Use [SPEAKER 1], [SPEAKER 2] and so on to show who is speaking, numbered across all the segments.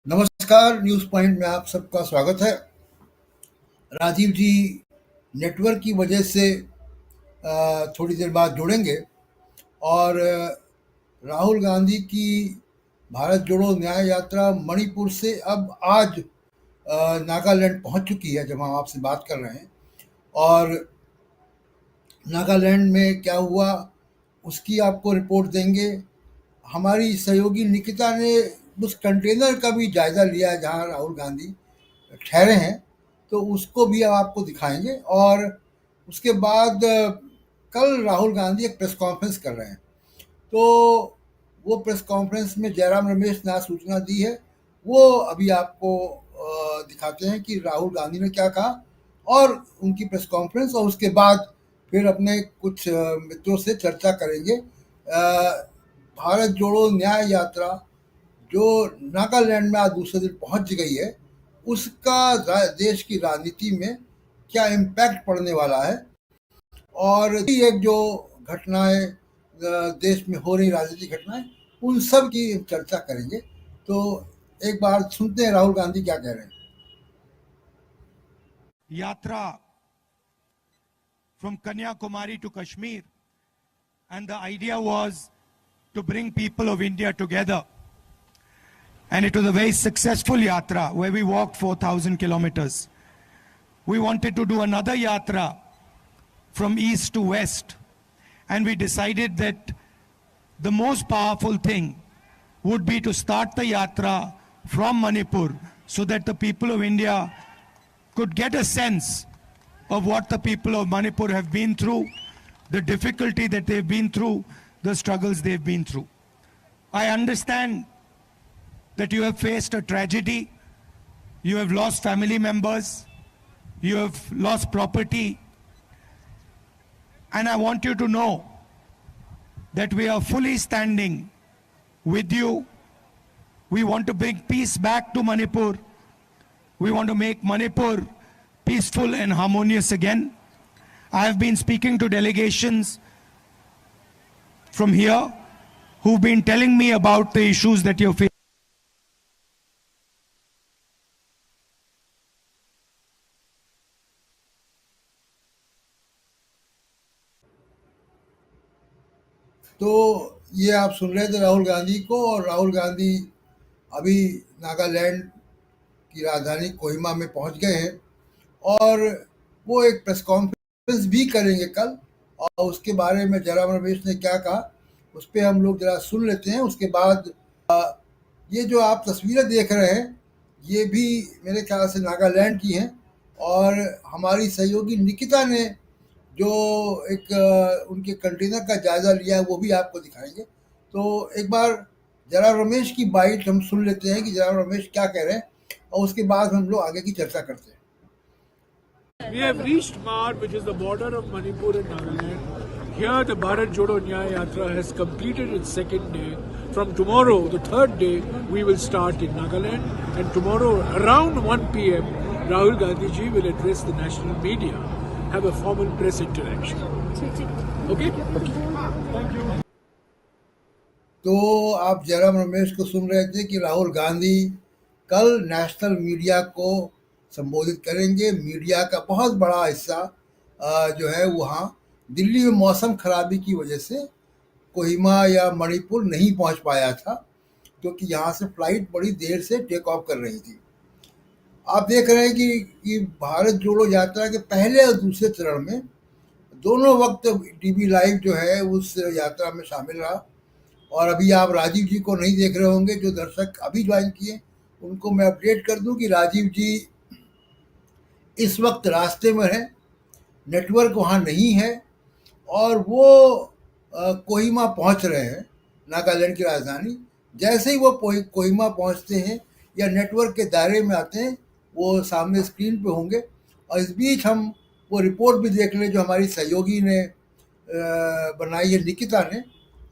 [SPEAKER 1] नमस्कार, news point में आप सबका स्वागत है। राजीव जी नेटवर्क की वजह से थोड़ी देर बाद जुड़ेंगे और राहुल गांधी की भारत जोड़ो न्याय यात्रा मणिपुर से अब आज नागालैंड पहुंच चुकी है जब हम आपसे बात कर रहे हैं। और नागालैंड में क्या हुआ उसकी आपको रिपोर्ट देंगे। हमारी सहयोगी निकिता ने उस कंटेनर का भी जायज़ा लिया है जहां राहुल गांधी ठहरे हैं, तो उसको भी अब आपको दिखाएँगे। और उसके बाद कल राहुल गांधी एक प्रेस कॉन्फ्रेंस कर रहे हैं, तो वो प्रेस कॉन्फ्रेंस में जयराम रमेश ने आज सूचना दी है, वो अभी आपको दिखाते हैं कि राहुल गांधी ने क्या कहा और उनकी प्रेस कॉन्फ्रेंस, और उसके बाद फिर अपने कुछ मित्रों से चर्चा करेंगे। भारत जोड़ो न्याय यात्रा जो नागालैंड में आज दूसरे दिन पहुंच गई है, उसका देश की राजनीति में क्या इम्पैक्ट पड़ने वाला है, और एक जो घटनाएं देश में हो रही राजनीतिक घटनाएं, उन सब की चर्चा करेंगे। तो एक बार सुनते हैं राहुल गांधी क्या कह रहे हैं।
[SPEAKER 2] Yatra from Kanyakumari to Kashmir, and the idea was to bring people of India together. And it was a very successful yatra where we walked 4,000 kilometers. We wanted to do another yatra from east to west, and we decided that the most powerful thing would be to start the yatra from Manipur so that the people of India could get a sense of what the people of Manipur have been through, the difficulty that they've been through, the struggles they've been through. I understand that you have faced a tragedy, you have lost family members, you have lost property, and I want you to know that we are fully standing with you. We want to bring peace back to Manipur. We want to make Manipur peaceful and harmonious again. I have been speaking to delegations from here who've been telling me about the issues that you're facing.
[SPEAKER 1] तो ये आप सुन रहे थे राहुल गांधी को, और राहुल गांधी अभी नागालैंड की राजधानी कोहिमा में पहुंच गए हैं और वो एक प्रेस कॉन्फ्रेंस भी करेंगे कल। और उसके बारे में जयराम रमेश ने क्या कहा उस पर हम लोग जरा सुन लेते हैं। उसके बाद ये जो आप तस्वीरें देख रहे हैं ये भी मेरे ख्याल से नागालैंड की हैं, और हमारी सहयोगी निकिता ने जो एक उनके कंटेनर का जायज़ा लिया है वो भी आपको दिखाएंगे। तो एक बार जयराम रमेश की बाइट हम सुन लेते हैं कि जयराम रमेश क्या कह रहे हैं, और उसके बाद हम लोग आगे की चर्चा करते हैं।
[SPEAKER 3] We have reached Mar, which is the border of Manipur and Nagaland. Here, the Bharat Jodo Nyaya Yatra has completed its second day. From tomorrow, the third day, we will start in Nagaland. And tomorrow, around 1 p.m., Rahul Gandhi ji will address the national media, have a formal press interaction. Okay? Thank you.
[SPEAKER 1] तो आप जयराम रमेश को सुन रहे थे कि राहुल गांधी कल national media को संबोधित करेंगे। मीडिया का बहुत बड़ा हिस्सा जो है वहाँ दिल्ली में मौसम खराबी की वजह से कोहिमा या मणिपुर नहीं पहुँच पाया था, क्योंकि यहाँ से फ्लाइट बड़ी देर से टेक ऑफ कर रही थी। आप देख रहे हैं कि भारत जोड़ो यात्रा के पहले और दूसरे चरण में दोनों वक्त टीवी लाइव जो है उस यात्रा में शामिल रहा। और अभी आप राजीव जी को नहीं देख रहे होंगे, जो दर्शक अभी ज्वाइन किए उनको मैं अपडेट कर दूं कि राजीव जी इस वक्त रास्ते में हैं, नेटवर्क वहाँ नहीं है, और वो कोहिमा पहुँच रहे हैं, नागालैंड की राजधानी। जैसे ही वो कोहिमा पहुँचते हैं या नेटवर्क के दायरे में आते हैं, वो सामने स्क्रीन पे होंगे। और इस बीच हम वो रिपोर्ट भी देख लें जो हमारी सहयोगी ने बनाई है, निकिता ने,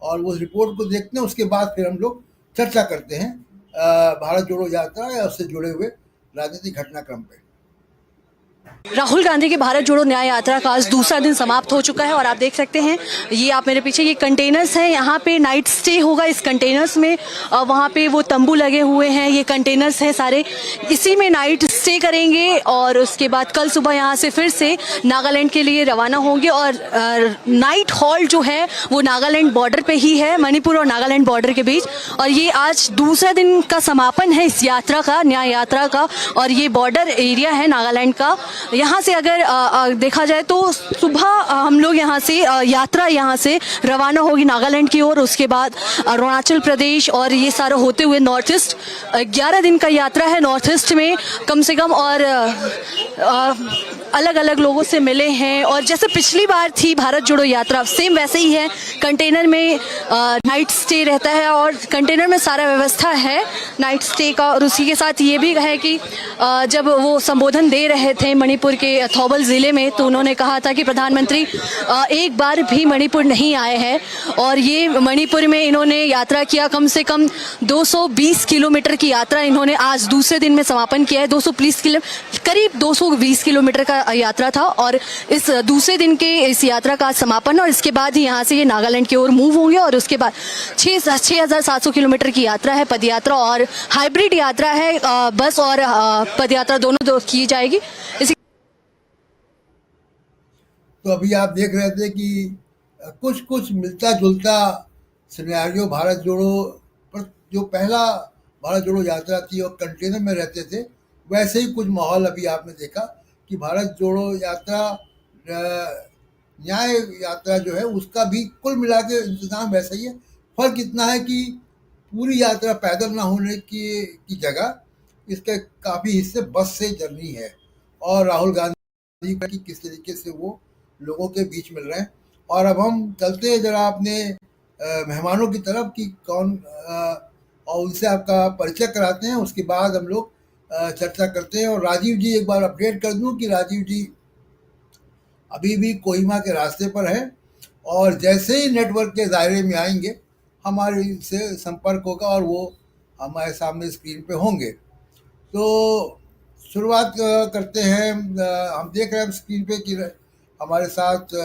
[SPEAKER 1] और वो रिपोर्ट को देखते हैं। उसके बाद फिर हम लोग चर्चा करते हैं भारत जोड़ो यात्रा या उससे जुड़े हुए राजनीतिक घटनाक्रम पे।
[SPEAKER 4] राहुल गांधी की भारत जोड़ो न्याय यात्रा का आज दूसरा दिन समाप्त हो चुका है और आप देख सकते हैं ये आप मेरे पीछे ये कंटेनर्स हैं, यहाँ पे नाइट स्टे होगा इस कंटेनर्स में। वहाँ पे वो तंबू लगे हुए हैं, ये कंटेनर्स हैं सारे, इसी में नाइट स्टे करेंगे और उसके बाद कल सुबह यहाँ से फिर से नागालैंड के लिए रवाना होंगे। और नाइट हॉल्ट जो है वो नागालैंड बॉर्डर पे ही है, मणिपुर और नागालैंड बॉर्डर के बीच। और ये आज दूसरा दिन का समापन है इस यात्रा का, न्याय यात्रा का, और ये बॉर्डर एरिया है नागालैंड का। यहाँ से अगर देखा जाए तो सुबह हम लोग यहाँ से यात्रा यहाँ से रवाना होगी नागालैंड की ओर, उसके बाद अरुणाचल प्रदेश और ये सारा होते हुए नॉर्थ ईस्ट। 11 दिन का यात्रा है नॉर्थ ईस्ट में कम से कम, और अलग अलग लोगों से मिले हैं। और जैसे पिछली बार थी भारत जोड़ो यात्रा सेम वैसे ही है, कंटेनर में नाइट स्टे रहता है और कंटेनर में सारा व्यवस्था है नाइट स्टे का। और उसी के साथ ये भी है कि जब वो संबोधन दे रहे थे मणिपुर के थौबल जिले में तो उन्होंने कहा था कि प्रधानमंत्री एक बार भी मणिपुर नहीं आए हैं और ये मणिपुर में इन्होंने यात्रा किया, कम से कम 220 किलोमीटर की यात्रा इन्होंने आज दूसरे दिन में समापन किया है। 220 करीब 220 किलोमीटर का यात्रा था और इस दूसरे दिन के इस यात्रा का समापन, और इसके बाद ही यहाँ से ये नागालैंड की ओर मूव होंगे। और उसके बाद 6,700 किलोमीटर की यात्रा है, पदयात्रा और हाइब्रिड यात्रा है, बस और पदयात्रा दोनों की जाएगी।
[SPEAKER 1] तो अभी आप देख रहे थे कि कुछ कुछ मिलता जुलता सिनेरियो भारत जोड़ो पर, जो पहला भारत जोड़ो यात्रा थी और कंटेनर में रहते थे, वैसे ही कुछ माहौल अभी आपने देखा कि भारत जोड़ो यात्रा न्याय यात्रा जो है उसका भी कुल मिला के इंतजाम वैसा ही है। फर्क इतना है कि पूरी यात्रा पैदल ना होने की जगह इसके काफ़ी हिस्से बस से जर्नी है और राहुल गांधी की किस तरीके से वो लोगों के बीच मिल रहे हैं। और अब हम चलते हैं जरा अपने मेहमानों की तरफ कि कौन और उनसे आपका परिचय कराते हैं, उसके बाद हम लोग चर्चा करते हैं। और राजीव जी, एक बार अपडेट कर दूं कि राजीव जी अभी भी कोहिमा के रास्ते पर हैं और जैसे ही नेटवर्क के दायरे में आएंगे हमारे से संपर्क होगा और वो हमारे सामने स्क्रीन पे होंगे। तो शुरुआत करते हैं। हम देख रहे हैं स्क्रीन पे कि हमारे साथ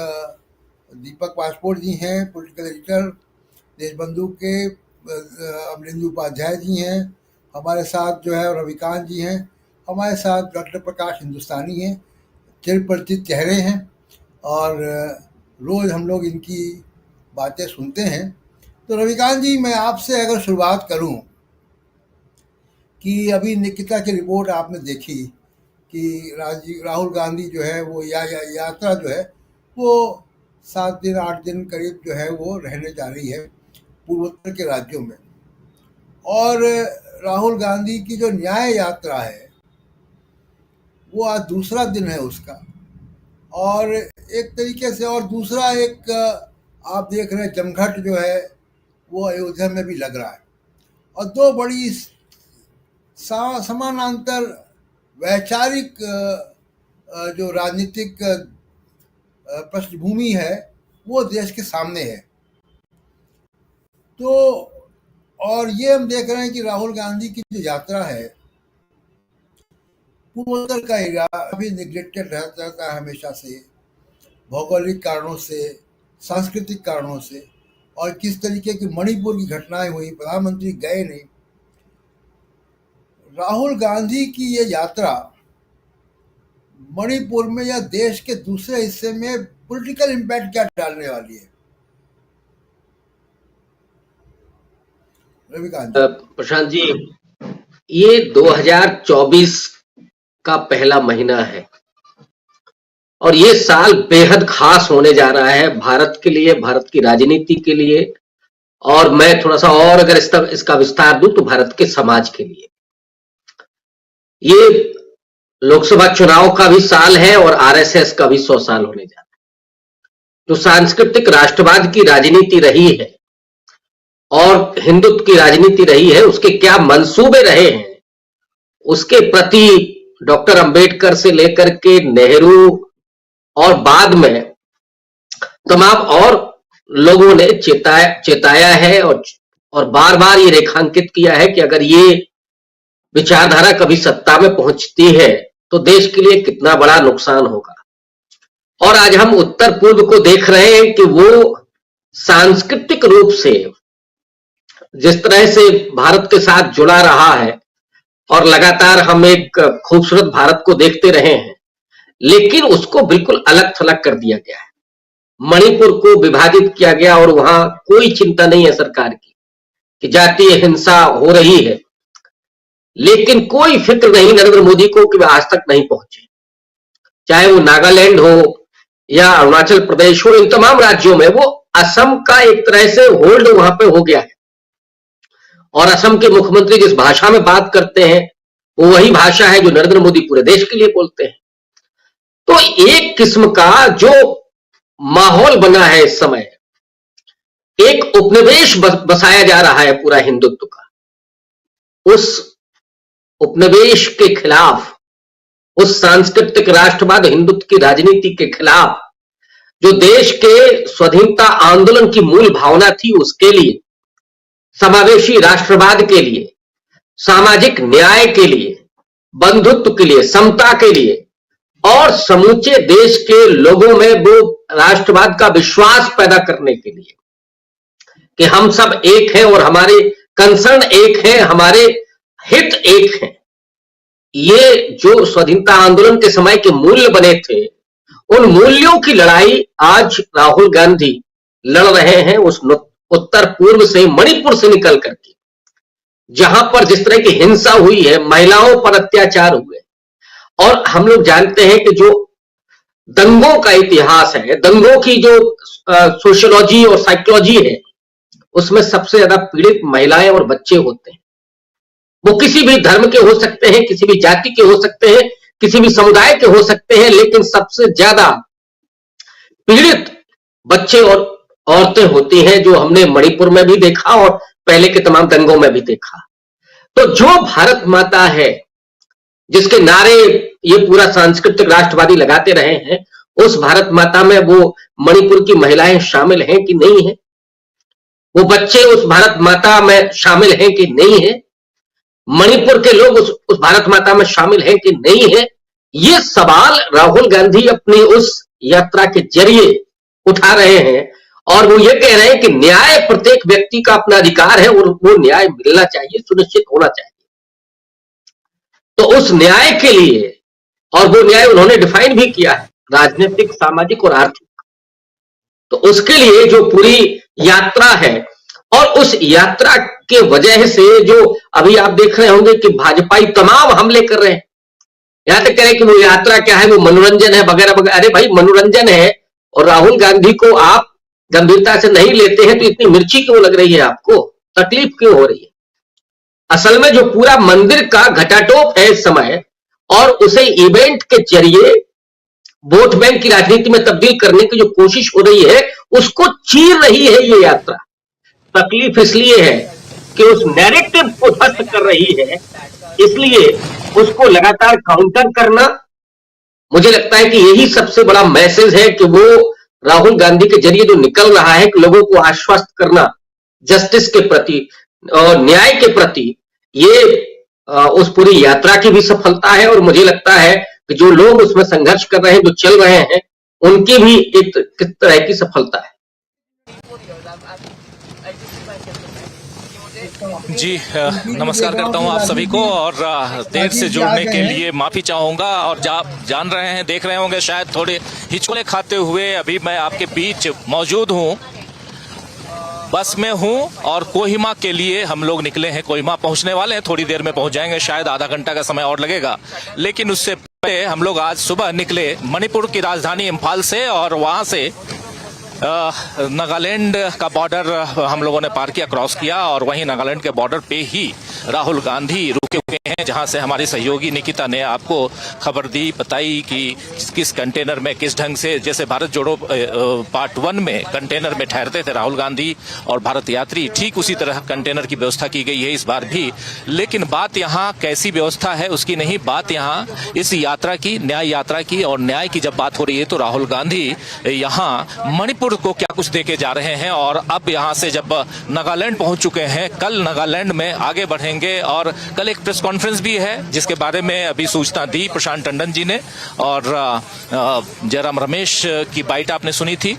[SPEAKER 1] दीपक पासपोर्ट जी हैं, पॉलिटिकल एडिटर, देशबंधु के अमरेंद्र उपाध्याय जी हैं, हमारे साथ जो है रविकांत जी हैं, हमारे साथ डॉक्टर प्रकाश हिंदुस्तानी हैं, चिरपरिचित चेहरे हैं और रोज़ हम लोग इनकी बातें सुनते हैं। तो रविकांत जी, मैं आपसे अगर शुरुआत करूं कि अभी निकिता की रिपोर्ट आपने देखी कि राहुल गांधी जो है वो यात्रा जो है वो 7 दिन 8 दिन करीब जो है वो रहने जा रही है पूर्वोत्तर के राज्यों में, और राहुल गांधी की जो न्याय यात्रा है वो आज दूसरा दिन है उसका, और एक तरीके से और दूसरा एक आप देख रहे हैं जमघट जो है वो अयोध्या में भी लग रहा है और दो बड़ी समानांतर वैचारिक जो राजनीतिक पृष्ठभूमि है वो देश के सामने है। तो और ये हम देख रहे हैं कि राहुल गांधी की जो यात्रा है पूर्वोत्तर का एरिया अभी निगलेक्टेड रहता है हमेशा से, भौगोलिक कारणों से, सांस्कृतिक कारणों से, और किस तरीके की मणिपुर की घटनाएं हुई, प्रधानमंत्री गए नहीं। राहुल गांधी की ये यात्रा मणिपुर में या देश के दूसरे हिस्से में पॉलिटिकल इम्पैक्ट क्या डालने वाली है? रविकांत
[SPEAKER 5] प्रशांत जी, ये 2024 का पहला महीना है और ये साल बेहद खास होने जा रहा है भारत के लिए, भारत की राजनीति के लिए, और मैं थोड़ा सा और अगर इसका विस्तार दूं तो भारत के समाज के लिए। ये लोकसभा चुनाव का भी साल है और आरएसएस का भी 100 साल होने जा रहा है। जो सांस्कृतिक राष्ट्रवाद की राजनीति रही है और हिंदुत्व की राजनीति रही है, उसके क्या मंसूबे रहे हैं, उसके प्रति डॉक्टर अंबेडकर से लेकर के नेहरू और बाद में तमाम और लोगों ने चेताया है और बार बार ये रेखांकित किया है कि अगर ये विचारधारा कभी सत्ता में पहुंचती है तो देश के लिए कितना बड़ा नुकसान होगा। और आज हम उत्तर पूर्व को देख रहे हैं कि वो सांस्कृतिक रूप से जिस तरह से भारत के साथ जुड़ा रहा है और लगातार हम एक खूबसूरत भारत को देखते रहे हैं, लेकिन उसको बिल्कुल अलग थलग कर दिया गया है। मणिपुर को विभाजित किया गया और वहां कोई चिंता नहीं है सरकार की कि जातीय हिंसा हो रही है, लेकिन कोई फिक्र नहीं नरेंद्र मोदी को कि वे आज तक नहीं पहुंचे। चाहे वो नागालैंड हो या अरुणाचल प्रदेश हो, इन तमाम राज्यों में वो असम का एक तरह से होल्ड वहां पे हो गया है। और असम के मुख्यमंत्री जिस भाषा में बात करते हैं वो वही भाषा है जो नरेंद्र मोदी पूरे देश के लिए बोलते हैं। तो एक किस्म का जो माहौल बना है इस समय, एक उपनिवेश बसाया जा रहा है पूरा हिंदुत्व का। उस उपनिवेश के खिलाफ, उस सांस्कृतिक राष्ट्रवाद हिंदुत्व की राजनीति के खिलाफ जो देश के स्वाधीनता आंदोलन की मूल भावना थी, उसके लिए, समावेशी राष्ट्रवाद के लिए, सामाजिक न्याय के लिए, बंधुत्व के लिए, समता के लिए और समूचे देश के लोगों में वो राष्ट्रवाद का विश्वास पैदा करने के लिए कि हम सब एक हैं और हमारे कंसर्न एक हैं, हमारे हित एक हैं। ये जो स्वाधीनता आंदोलन के समय के मूल्य बने थे, उन मूल्यों की लड़ाई आज राहुल गांधी लड़ रहे हैं उस उत्तर पूर्व से, मणिपुर से निकल करके, जहां पर जिस तरह की हिंसा हुई है, महिलाओं पर अत्याचार हुए। और हम लोग जानते हैं कि जो दंगों का इतिहास है, दंगों की जो सोशियोलॉजी और साइकोलॉजी है, उसमें सबसे ज्यादा पीड़ित महिलाएं और बच्चे होते हैं। वो किसी भी धर्म के हो सकते हैं, किसी भी जाति के हो सकते हैं, किसी भी समुदाय के हो सकते हैं, लेकिन सबसे ज्यादा पीड़ित बच्चे और औरतें होती हैं, जो हमने मणिपुर में भी देखा और पहले के तमाम दंगों में भी देखा। तो जो भारत माता है, जिसके नारे ये पूरा सांस्कृतिक राष्ट्रवादी लगाते रहे हैं, उस भारत माता में वो मणिपुर की महिलाएं शामिल हैं कि नहीं है? वो बच्चे उस भारत माता में शामिल हैं कि नहीं है? मणिपुर के लोग उस भारत माता में शामिल हैं कि नहीं है? ये सवाल राहुल गांधी अपनी उस यात्रा के जरिए उठा रहे हैं और वो ये कह रहे हैं कि न्याय प्रत्येक व्यक्ति का अपना अधिकार है और वो न्याय मिलना चाहिए, सुनिश्चित होना चाहिए। तो उस न्याय के लिए, और वो न्याय उन्होंने डिफाइन भी किया है, राजनीतिक, सामाजिक और आर्थिक। तो उसके लिए जो पूरी यात्रा है, और उस यात्रा के वजह से जो अभी आप देख रहे होंगे कि भाजपाई तमाम हमले कर रहे हैं, यहां तक कह रहे हैं कि वो यात्रा क्या है, वो मनोरंजन है वगैरह वगैरह। अरे भाई, मनोरंजन है और राहुल गांधी को आप गंभीरता से नहीं लेते हैं तो इतनी मिर्ची क्यों लग रही है आपको, तकलीफ क्यों हो रही है? असल में जो पूरा मंदिर का घटाटोप है इस समय, और उसे इवेंट के जरिए वोट बैंक की राजनीति में तब्दील करने की जो कोशिश हो रही है, उसको चीर रही है ये यात्रा। तकलीफ इसलिए है कि उस नैरेटिव को ध्वस्त कर रही है, इसलिए उसको लगातार काउंटर करना, मुझे लगता है कि यही सबसे बड़ा मैसेज है कि वो राहुल गांधी के जरिए जो निकल रहा है कि लोगों को आश्वस्त करना जस्टिस के प्रति और न्याय के प्रति, ये उस पूरी यात्रा की भी सफलता है। और मुझे लगता है कि जो लोग उसमें संघर्ष कर रहे हैं, जो चल रहे हैं, उनकी भी एक किस तरह की सफलता है।
[SPEAKER 6] जी नमस्कार करता हूं आप सभी को, और देर से जुड़ने के लिए माफी चाहूंगा। और जान रहे हैं, देख रहे होंगे शायद थोड़े हिचकोले खाते हुए अभी मैं आपके बीच मौजूद हूं, बस में हूं और कोहिमा के लिए हम लोग निकले हैं। कोहिमा पहुंचने वाले हैं, थोड़ी देर में पहुंच जाएंगे, शायद आधा घंटा का समय और लगेगा। लेकिन उससे पहले हम लोग आज सुबह निकले मणिपुर की राजधानी इम्फाल से, और वहां से नागालैंड का बॉर्डर हम लोगों ने पार किया, क्रॉस किया, और वहीं नागालैंड के बॉर्डर पे ही राहुल गांधी रुके हुए हैं, जहां से हमारी सहयोगी निकिता ने आपको खबर दी, बताई कि किस कंटेनर में किस ढंग से, जैसे भारत जोड़ो पार्ट 1 में कंटेनर में ठहरते थे राहुल गांधी और भारत यात्री, ठीक उसी तरह कंटेनर की व्यवस्था की गई है इस बार भी। लेकिन बात यहाँ कैसी व्यवस्था है उसकी नहीं, बात यहाँ इस यात्रा की, न्याय यात्रा की। और न्याय की जब बात हो रही है तो राहुल गांधी यहाँ मणिपुर मणिपुर को क्या कुछ देके जा रहे हैं। और अब यहाँ से जब नागालैंड पहुंच चुके हैं, कल नागालैंड में आगे बढ़ेंगे। और कल एक प्रेस कॉन्फ्रेंस भी है जिसके बारे में अभी सूचना दी प्रशांत टंडन जी ने, और जयराम रमेश की बाइट आपने सुनी थी।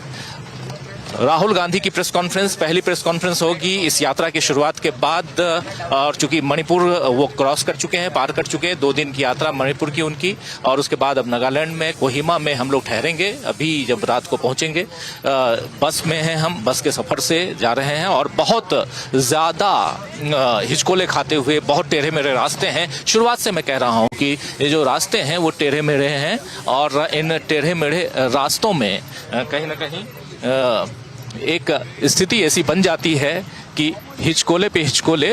[SPEAKER 6] राहुल गांधी की प्रेस कॉन्फ्रेंस पहली प्रेस कॉन्फ्रेंस होगी इस यात्रा की शुरुआत के बाद। और चूंकि मणिपुर वो क्रॉस कर चुके हैं, पार कर चुके हैं, 2 दिन की यात्रा मणिपुर की उनकी, और उसके बाद अब नागालैंड में कोहिमा में हम लोग ठहरेंगे। अभी जब रात को पहुंचेंगे, बस में हैं हम, बस के सफर से जा रहे हैं और बहुत ज्यादा हिचकोले खाते हुए, बहुत टेढ़े मेढ़े रास्ते हैं। शुरुआत से मैं कह रहा हूं कि ये जो रास्ते हैं वो टेढ़े मेढ़े हैं, और इन टेढ़े मेढ़े रास्तों में कहीं ना कहीं एक स्थिति ऐसी बन जाती है कि हिचकोले पे हिचकोले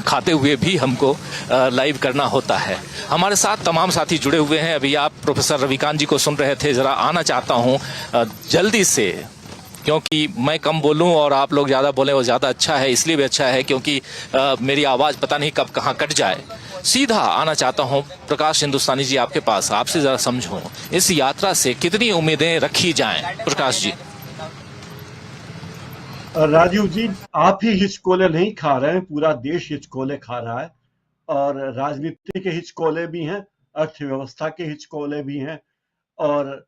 [SPEAKER 6] खाते हुए भी हमको लाइव करना होता है। हमारे साथ तमाम साथी जुड़े हुए हैं। अभी आप प्रोफेसर रविकांत जी को सुन रहे थे, जरा आना चाहता हूं जल्दी से, क्योंकि मैं कम बोलूं और आप लोग ज्यादा बोलें वो ज्यादा अच्छा है। इसलिए भी अच्छा है क्योंकि मेरी आवाज पता नहीं कब कहाँ कट जाए। सीधा आना चाहता हूं प्रकाश हिंदुस्तानी जी आपके पास, आपसे जरा समझूं इस यात्रा से कितनी उम्मीदें रखी जाएं। प्रकाश जी।
[SPEAKER 7] राजीव जी, आप ही हिचकोले नहीं खा रहे हैं, पूरा देश हिचकोले खा रहा है। और राजनीति के हिचकोले भी हैं, अर्थव्यवस्था के हिचकोले भी हैं, और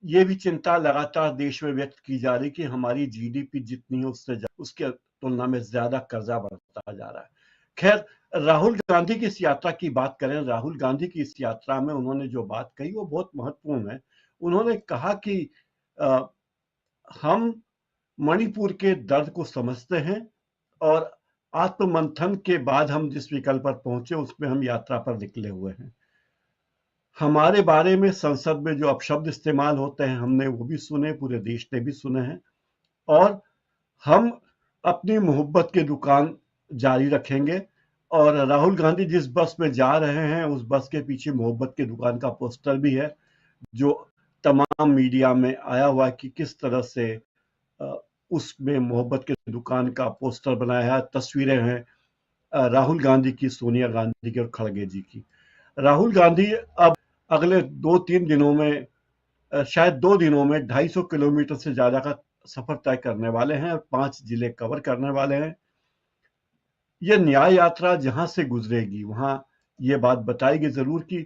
[SPEAKER 7] ये भी चिंता लगातार देश में व्यक्त की जा रही कि हमारी जीडीपी जितनी है उसके तुलना में ज्यादा कर्जा बढ़ता जा रहा है। खैर, राहुल गांधी की इस यात्रा की बात करें। राहुल गांधी की इस यात्रा में उन्होंने जो बात कही वो बहुत महत्वपूर्ण है। उन्होंने कहा कि हम मणिपुर के दर्द को समझते हैं, और आत्ममंथन के बाद हम जिस विकल्प पर पहुंचे उसमें हम यात्रा पर निकले हुए हैं। हमारे बारे में संसद में जो अपशब्द इस्तेमाल होते हैं हमने वो भी सुने, पूरे देश ने भी सुने हैं, और हम अपनी मोहब्बत की दुकान जारी रखेंगे। और राहुल गांधी जिस बस में जा रहे हैं उस बस के पीछे मोहब्बत की दुकान का पोस्टर भी है, जो तमाम मीडिया में आया हुआ है कि किस तरह से उसमें मोहब्बत की दुकान का पोस्टर बनाया है। तस्वीरें हैं राहुल गांधी की, सोनिया गांधी की और खड़गे जी की। राहुल गांधी अब अगले 2-3 दिनों में, शायद 2 दिनों में 250 किलोमीटर से ज्यादा का सफर तय करने वाले हैं और 5 जिले कवर करने वाले हैं। यह न्याय यात्रा जहां से गुजरेगी वहां ये बात बताएगी जरूर कि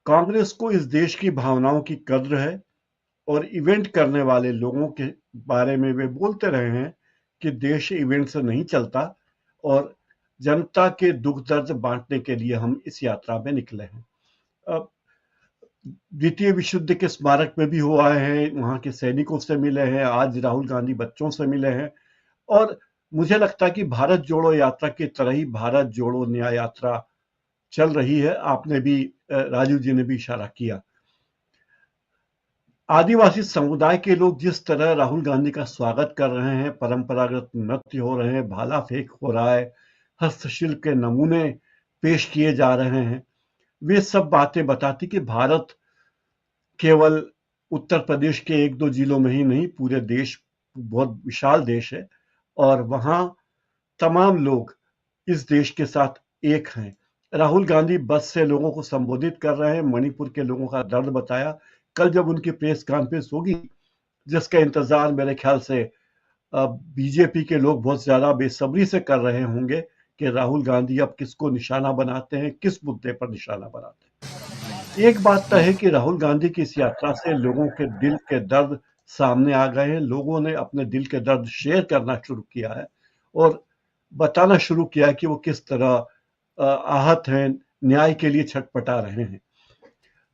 [SPEAKER 7] कांग्रेस को इस देश की भावनाओं की कद्र है, और इवेंट करने वाले लोगों के बारे में वे बोलते रहे हैं कि देश इवेंट से नहीं चलता, और जनता के दुख दर्द बांटने के लिए हम इस यात्रा में निकले हैं। द्वितीय विश्व युद्ध के स्मारक में भी हो आए हैं, वहां के सैनिकों से मिले हैं, आज राहुल गांधी बच्चों से मिले हैं, और मुझे लगता है कि भारत जोड़ो यात्रा की तरह ही भारत जोड़ो न्याय यात्रा चल रही है। आपने भी, राजू जी ने भी इशारा किया। आदिवासी समुदाय के लोग जिस तरह राहुल गांधी का स्वागत कर रहे हैं, परंपरागत नृत्य हो रहे हैं, भाला फेंक हो रहा है, हस्तशिल्प के नमूने पेश किए जा रहे हैं, वे सब बातें बताती कि भारत केवल उत्तर प्रदेश के 1-2 जिलों में ही नहीं, पूरे देश, बहुत विशाल देश है, और वहां तमाम लोग इस देश के साथ एक हैं। राहुल गांधी बस से लोगों को संबोधित कर रहे हैं, मणिपुर के लोगों का दर्द बताया। कल जब उनकी प्रेस कॉन्फ्रेंस होगी, जिसका इंतजार मेरे ख्याल से बीजेपी के लोग बहुत ज्यादा बेसब्री से कर रहे होंगे कि राहुल गांधी अब किसको निशाना बनाते हैं, किस मुद्दे पर निशाना बनाते हैं। एक बात तय है कि राहुल गांधी की इस यात्रा से लोगों के दिल के दर्द सामने आ गए हैं। लोगों ने अपने दिल के दर्द शेयर करना शुरू किया है और बताना शुरू किया है कि वो किस तरह आहत हैं, न्याय के लिए छटपटा रहे हैं।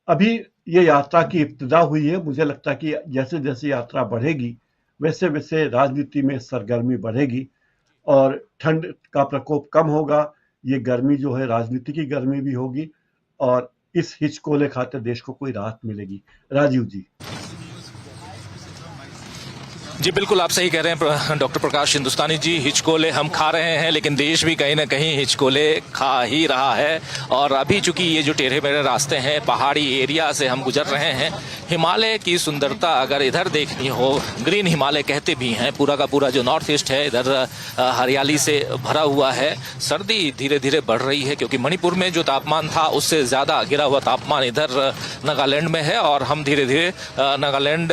[SPEAKER 7] अभी ये यात्रा की इब्तिदा हुई है। मुझे लगता है कि जैसे जैसे यात्रा बढ़ेगी वैसे वैसे राजनीति में सरगर्मी बढ़ेगी और ठंड का प्रकोप कम होगा। ये गर्मी जो है राजनीति की गर्मी भी होगी और इस हिचकोले खाते देश को कोई राहत मिलेगी। राजीव जी।
[SPEAKER 6] जी बिल्कुल आप सही कह रहे हैं डॉक्टर प्रकाश हिंदुस्तानी जी। हिचकोले हम खा रहे हैं लेकिन देश भी कहीं ना कहीं हिचकोले खा ही रहा है। और अभी चूंकि ये जो टेढ़े मेढ़े रास्ते हैं, पहाड़ी एरिया से हम गुजर रहे हैं, हिमालय की सुंदरता अगर इधर देखनी हो, ग्रीन हिमालय कहते भी हैं, पूरा का पूरा जो नॉर्थ ईस्ट है इधर हरियाली से भरा हुआ है। सर्दी धीरे धीरे बढ़ रही है क्योंकि मणिपुर में जो तापमान था उससे ज्यादा गिरा हुआ तापमान इधर नागालैंड में है और हम धीरे धीरे नागालैंड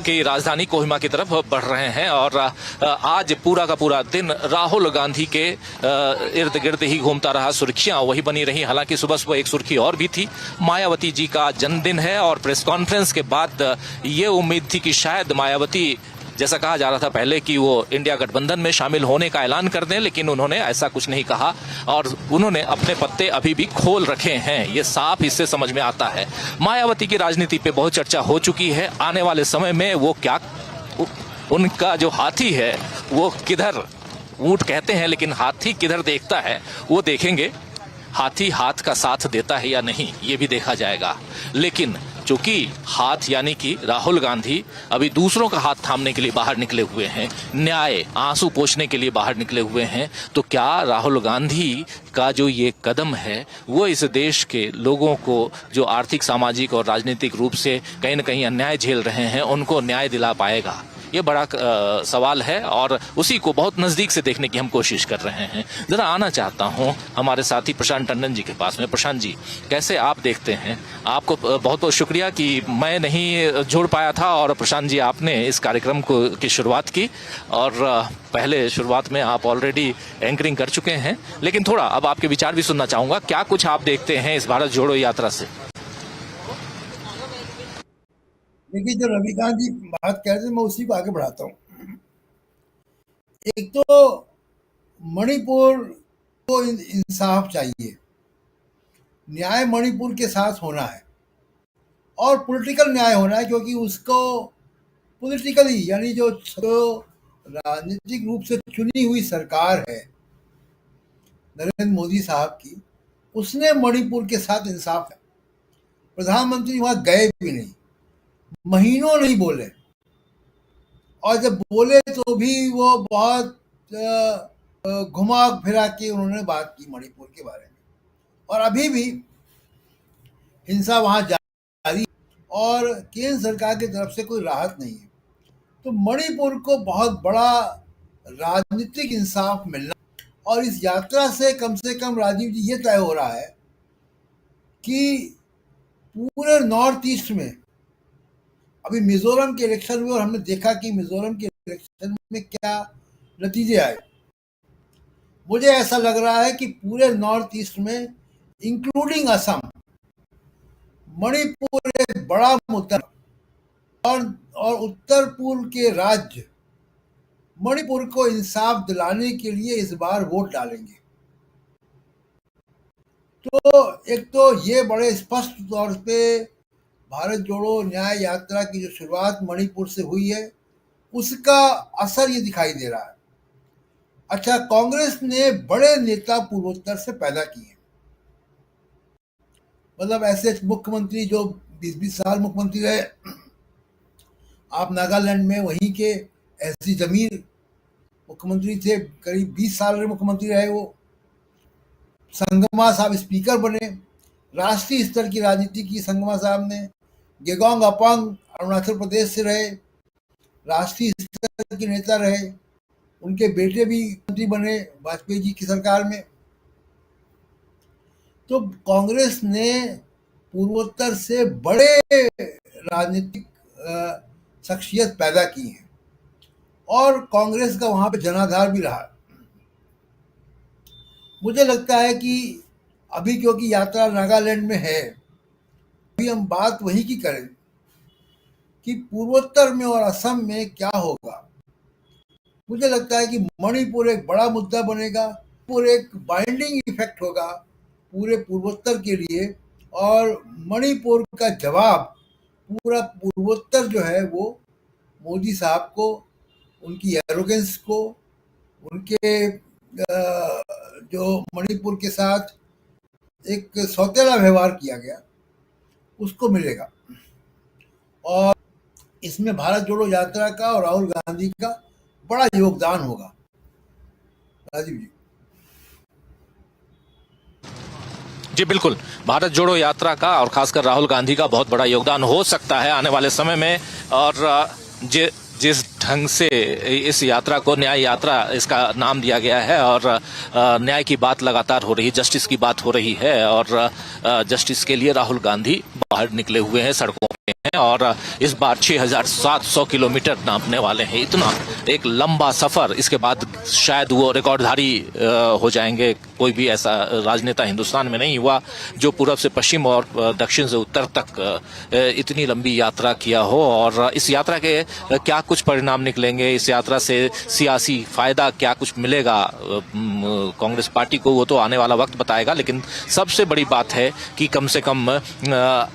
[SPEAKER 6] की राजधानी कोहिमा की तरफ बढ़ रहे हैं। और आज पूरा का पूरा दिन राहुल गांधी के इर्द गिर्द ही घूमता रहा, सुर्खियां वही बनी रही। हालांकि सुबह सुबह एक सुर्खी और भी थी, मायावती जी का जन्मदिन है और प्रेस कॉन्फ्रेंस के बाद ये उम्मीद थी कि शायद मायावती, जैसा कहा जा रहा था पहले कि वो इंडिया गठबंधन में शामिल होने का ऐलान कर दें, लेकिन उन्होंने ऐसा कुछ नहीं कहा और उन्होंने अपने पत्ते अभी भी खोल रखे हैं। ये साफ इससे समझ में आता है। मायावती की राजनीति पे बहुत चर्चा हो चुकी है। आने वाले समय में वो क्या, उनका जो हाथी है वो किधर, ऊंट कहते हैं लेकिन हाथी किधर देखता है वो देखेंगे। हाथी हाथ का साथ देता है या नहीं ये भी देखा जाएगा। लेकिन चूंकि हाथ यानी कि राहुल गांधी अभी दूसरों का हाथ थामने के लिए बाहर निकले हुए हैं, न्याय आंसू पोंछने के लिए बाहर निकले हुए हैं, तो क्या राहुल गांधी का जो ये कदम है वो इस देश के लोगों को जो आर्थिक, सामाजिक और राजनीतिक रूप से कहीं न कहीं अन्याय झेल रहे हैं उनको न्याय दिला पाएगा? ये बड़ा सवाल है और उसी को बहुत नजदीक से देखने की हम कोशिश कर रहे हैं। जरा आना चाहता हूं हमारे साथी प्रशांत टंडन जी के पास में। प्रशांत जी, कैसे आप देखते हैं? आपको बहुत बहुत शुक्रिया कि मैं नहीं जुड़ पाया था और प्रशांत जी आपने इस कार्यक्रम को की शुरुआत की और पहले शुरुआत में आप ऑलरेडी एंकरिंग कर चुके हैं, लेकिन थोड़ा अब आपके विचार भी सुनना चाहूंगा। क्या कुछ आप देखते हैं इस भारत जोड़ो यात्रा से?
[SPEAKER 1] देखिए, जो रविकांत जी बात कह रहे थे मैं उसी को आगे बढ़ाता हूँ। एक तो मणिपुर को इंसाफ चाहिए, न्याय मणिपुर के साथ होना है और पॉलिटिकल न्याय होना है, क्योंकि उसको पॉलिटिकली यानी जो राजनीतिक रूप से चुनी हुई सरकार है नरेंद्र मोदी साहब की, उसने मणिपुर के साथ इंसाफ है। प्रधानमंत्री वहां गए भी नहीं, महीनों नहीं बोले, और जब बोले तो भी वो बहुत घुमा फिरा के उन्होंने बात की मणिपुर के बारे में। और अभी भी हिंसा वहां जारी और केंद्र सरकार की तरफ से कोई राहत नहीं है। तो मणिपुर को बहुत बड़ा राजनीतिक इंसाफ मिलना, और इस यात्रा से कम राजीव जी ये तय हो रहा है कि पूरे नॉर्थ ईस्ट में अभी मिजोरम के इलेक्शन हुए और हमने देखा कि मिजोरम के इलेक्शन में क्या नतीजे आए। मुझे ऐसा लग रहा है कि पूरे नॉर्थ ईस्ट में इंक्लूडिंग असम, मणिपुर एक बड़ा मुद्दा और उत्तर पूर्व के राज्य मणिपुर को इंसाफ दिलाने के लिए इस बार वोट डालेंगे। तो एक तो ये बड़े स्पष्ट तौर पे भारत जोड़ो न्याय यात्रा की जो शुरुआत मणिपुर से हुई है उसका असर ये दिखाई दे रहा है। अच्छा, कांग्रेस ने बड़े नेता पूर्वोत्तर से पैदा किए, मतलब ऐसे मुख्यमंत्री जो 20-20 साल मुख्यमंत्री रहे। आप नागालैंड में वहीं के एसडी जमीर मुख्यमंत्री थे, करीब 20 साल मुख्यमंत्री रहे वो। संगमा साहब स्पीकर बने, राष्ट्रीय स्तर की राजनीति की संगमा साहब ने। गेगोंग अपांग अरुणाचल प्रदेश से रहे, राष्ट्रीय स्तर के नेता रहे, उनके बेटे भी मंत्री बने वाजपेयी जी की सरकार में। तो कांग्रेस ने पूर्वोत्तर से बड़े राजनीतिक शख्सियत पैदा की है और कांग्रेस का वहां पे जनाधार भी रहा। मुझे लगता है कि अभी क्योंकि यात्रा नागालैंड में है, अभी हम बात वही की करें कि पूर्वोत्तर में और असम में क्या होगा। मुझे लगता है कि मणिपुर एक बड़ा मुद्दा बनेगा, पूरे एक बाइंडिंग इफेक्ट होगा पूरे पूर्वोत्तर के लिए, और मणिपुर का जवाब पूरा पूर्वोत्तर जो है वो मोदी साहब को, उनकी एरोगेंस को, उनके जो मणिपुर के साथ एक सौतेला व्यवहार किया गया उसको मिलेगा। और इसमें भारत जोड़ो यात्रा का और राहुल गांधी का बड़ा योगदान होगा। राजीव जी।
[SPEAKER 6] जी बिल्कुल, भारत जोड़ो यात्रा का और खासकर राहुल गांधी का बहुत बड़ा योगदान हो सकता है आने वाले समय में। और जिस ढंग से इस यात्रा को न्याय यात्रा इसका नाम दिया गया है और न्याय की बात लगातार हो रही है, जस्टिस की बात हो रही है और जस्टिस के लिए राहुल गांधी बाहर निकले हुए हैं, सड़कों पे हैं और इस बार 6,700 किलोमीटर नापने वाले हैं। इतना एक लंबा सफर, इसके बाद शायद वो रिकॉर्डधारी हो जाएंगे। कोई भी ऐसा राजनेता हिंदुस्तान में नहीं हुआ जो पूर्व से पश्चिम और दक्षिण से उत्तर तक इतनी लंबी यात्रा किया हो। और इस यात्रा के क्या कुछ परिणाम निकलेंगे, इस यात्रा से सियासी फायदा क्या कुछ मिलेगा कांग्रेस पार्टी को, वो तो आने वाला वक्त बताएगा। लेकिन सबसे बड़ी बात है कि कम से कम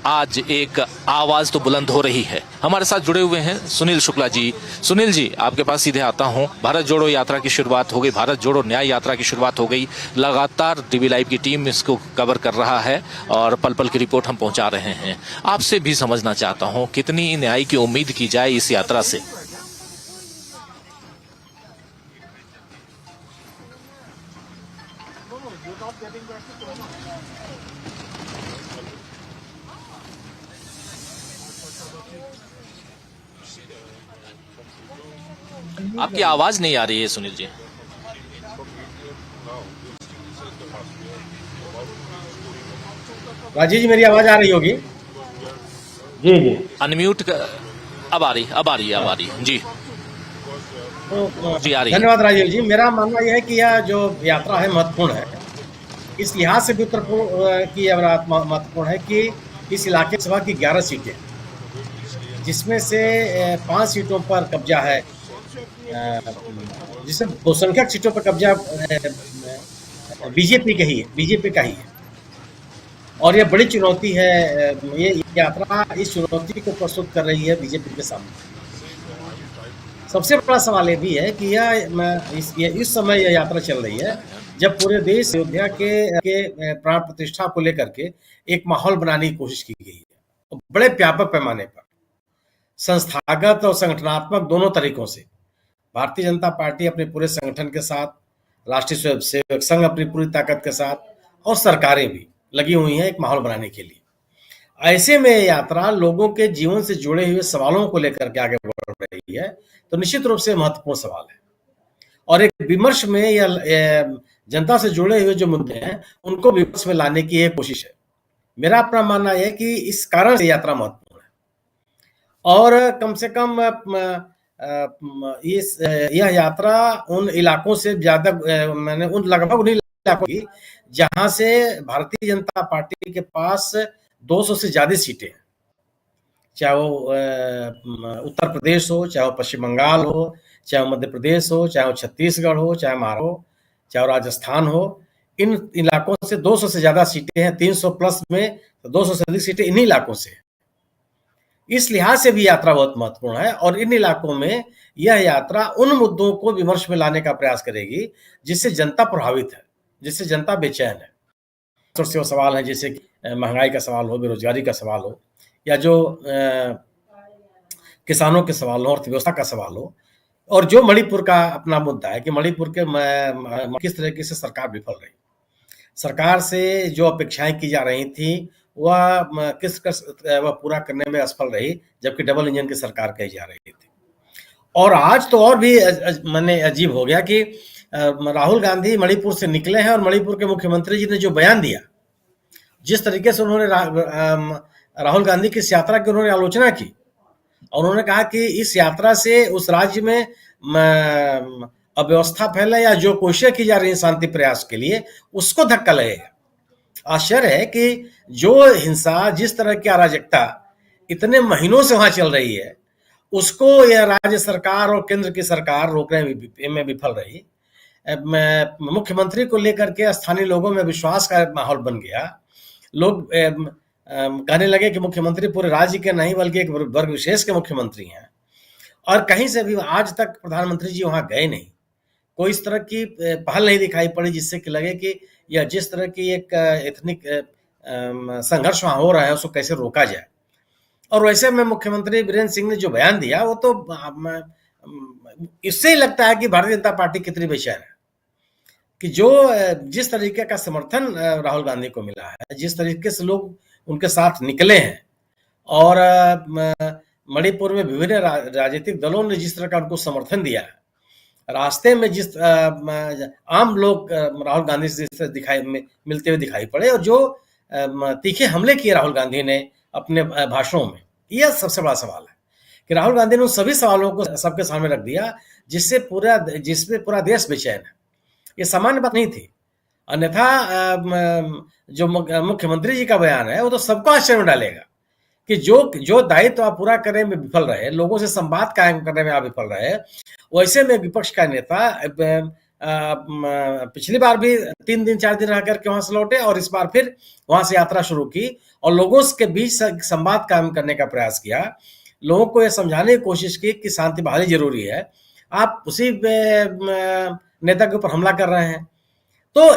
[SPEAKER 6] आज एक आवाज तो बुलंद हो रही है। हमारे साथ जुड़े हुए हैं सुनील शुक्ला जी। सुनील जी, आपके पास सीधे आता हूं। भारत जोड़ो यात्रा की शुरुआत हो गई, भारत जोड़ो न्याय यात्रा की शुरुआत हो गई। लगातार डीवी लाइव की टीम इसको कवर कर रहा है और पल पल की रिपोर्ट हम पहुंचा रहे हैं। आपसे भी समझना चाहता हूं कितनी न्याय की उम्मीद की जाए इस यात्रा से। आपकी आवाज नहीं आ रही है सुनील जी।
[SPEAKER 8] राजीव जी, मेरी आवाज आ रही होगी? जी जी।
[SPEAKER 6] अनम्यूट कर, अब आ रही जी
[SPEAKER 8] तो
[SPEAKER 6] जी, आ रही है।
[SPEAKER 8] धन्यवाद राजीव जी। मेरा मानना यह है कि यह जो यात्रा है महत्वपूर्ण है। इस लिहाज से भी महत्वपूर्ण है कि इस इलाके सभा की 11 सीटें, जिसमें से 5 सीटों पर कब्जा है, जिसमें बहुसंख्यक सीटों पर कब्जा बीजेपी का ही है। और यह बड़ी चुनौती है। ये यात्रा इस चुनौती को प्रस्तुत कर रही है बीजेपी के सामने। सबसे बड़ा सवाल ये भी है कि इस समय यह यात्रा चल रही है जब पूरे देश अयोध्या के प्राण प्रतिष्ठा को लेकर के एक माहौल बनाने की कोशिश की गई है, बड़े व्यापक पैमाने पर, संस्थागत और संगठनात्मक दोनों तरीकों से। भारतीय जनता पार्टी अपने पूरे संगठन के साथ, राष्ट्रीय स्वयंसेवक संघ अपनी पूरी ताकत के साथ और सरकारें भी लगी हुई हैं एक माहौल बनाने के लिए। ऐसे में यात्रा लोगों के जीवन से जुड़े हुए सवालों को लेकर के आगे बढ़ रही है, तो निश्चित रूप से महत्वपूर्ण सवाल है। और एक विमर्श में या जनता से जुड़े हुए जो मुद्दे हैं उनको विमर्श में लाने की एक कोशिश है। मेरा अपना मानना है कि इस कारण से यात्रा महत्वपूर्ण है। और कम से कम यह यात्रा उन इलाकों से ज्यादा, मैंने लगभग उन इलाकों की जहां से भारतीय जनता पार्टी के पास 200 से ज्यादा सीटें हैं, चाहे वो उत्तर प्रदेश हो, चाहे वो पश्चिम बंगाल हो, चाहे वो मध्य प्रदेश हो, चाहे वो छत्तीसगढ़ हो, चाहे महाराष्ट्र हो, चाहे राजस्थान हो। इन इलाकों से 200 से ज्यादा सीटें हैं, 300 प्लस में 200 से अधिक सीटें इन्हीं इलाकों से। इस लिहाज से भी यात्रा बहुत महत्वपूर्ण है और इन इलाकों में यह यात्रा उन मुद्दों को विमर्श में लाने का प्रयास करेगी जिससे जनता प्रभावित है, जिससे जनता बेचैन है। वो सवाल है जैसे महंगाई का सवाल हो, बेरोजगारी का सवाल हो, या जो किसानों के सवाल हो, अर्थव्यवस्था का सवाल हो, और जो मणिपुर का अपना मुद्दा है कि मणिपुर के किस तरीके से सरकार विफल रही, सरकार से जो अपेक्षाएं की जा रही थी वह वह पूरा करने में असफल रही, जबकि डबल इंजन की सरकार कही जा रही थी। और आज तो और भी मैंने अजीब हो गया कि राहुल गांधी मणिपुर से निकले हैं और मणिपुर के मुख्यमंत्री जी ने जो बयान दिया, जिस तरीके से उन्होंने राहुल गांधी की इस यात्रा की उन्होंने आलोचना की और उन्होंने कहा कि इस यात्रा से उस राज्य में अव्यवस्था फैले या जो कोशिशें की जा रही हैं शांति प्रयास के लिए उसको धक्का लगेगा। आश्चर्य है कि जो हिंसा, जिस तरह की अराजकता इतने महीनों से वहां चल रही है, उसको यह राज्य सरकार और केंद्र की सरकार रोकने में विफल रही। मुख्यमंत्री को लेकर के स्थानीय लोगों में विश्वास का माहौल बन गया। लोग कहने लगे कि मुख्यमंत्री पूरे राज्य के नहीं बल्कि एक वर्ग विशेष के मुख्यमंत्री हैं। और कहीं से भी आज तक प्रधानमंत्री जी वहां गए नहीं, कोई इस तरह की पहल नहीं दिखाई पड़ी जिससे कि लगे कि यह जिस तरह की एक एथनिक संघर्ष वहां हो रहा है उसको कैसे रोका जाए। और वैसे में मुख्यमंत्री वीरेंद्र सिंह ने जो बयान दिया वो तो इससे ही लगता है कि भारतीय जनता पार्टी कितनी बेचैन है कि जो जिस तरीके का समर्थन राहुल गांधी को मिला है, जिस तरीके से लोग उनके साथ निकले हैं और मणिपुर में विभिन्न राजनीतिक दलों ने जिस तरह का उनको समर्थन दिया है, रास्ते में जिस आम लोग राहुल गांधी से मिलते हुए दिखाई पड़े और जो तीखे हमले किए राहुल गांधी ने अपने भाषणों में, यह सबसे बड़ा सवाल है कि राहुल गांधी ने उन सभी सवालों को सबके सामने रख दिया जिससे पूरा देश बेचैन है। ये सामान्य बात नहीं थी, अन्यथा जो मुख्यमंत्री जी का बयान है वो तो सबको आश्चर्य में डालेगा कि जो दायित्व आप पूरा करने में विफल रहे, लोगों से संवाद कायम करने में आप विफल रहे, वैसे में विपक्ष का नेता पिछली बार भी 3 दिन 4 दिन रह करके वहां से लौटे और इस बार फिर वहां से यात्रा शुरू की और लोगों के बीच संवाद कायम करने का प्रयास किया, लोगों को यह समझाने की कोशिश की कि शांति बहाली जरूरी है, आप उसी नेता के ऊपर हमला कर रहे हैं। तो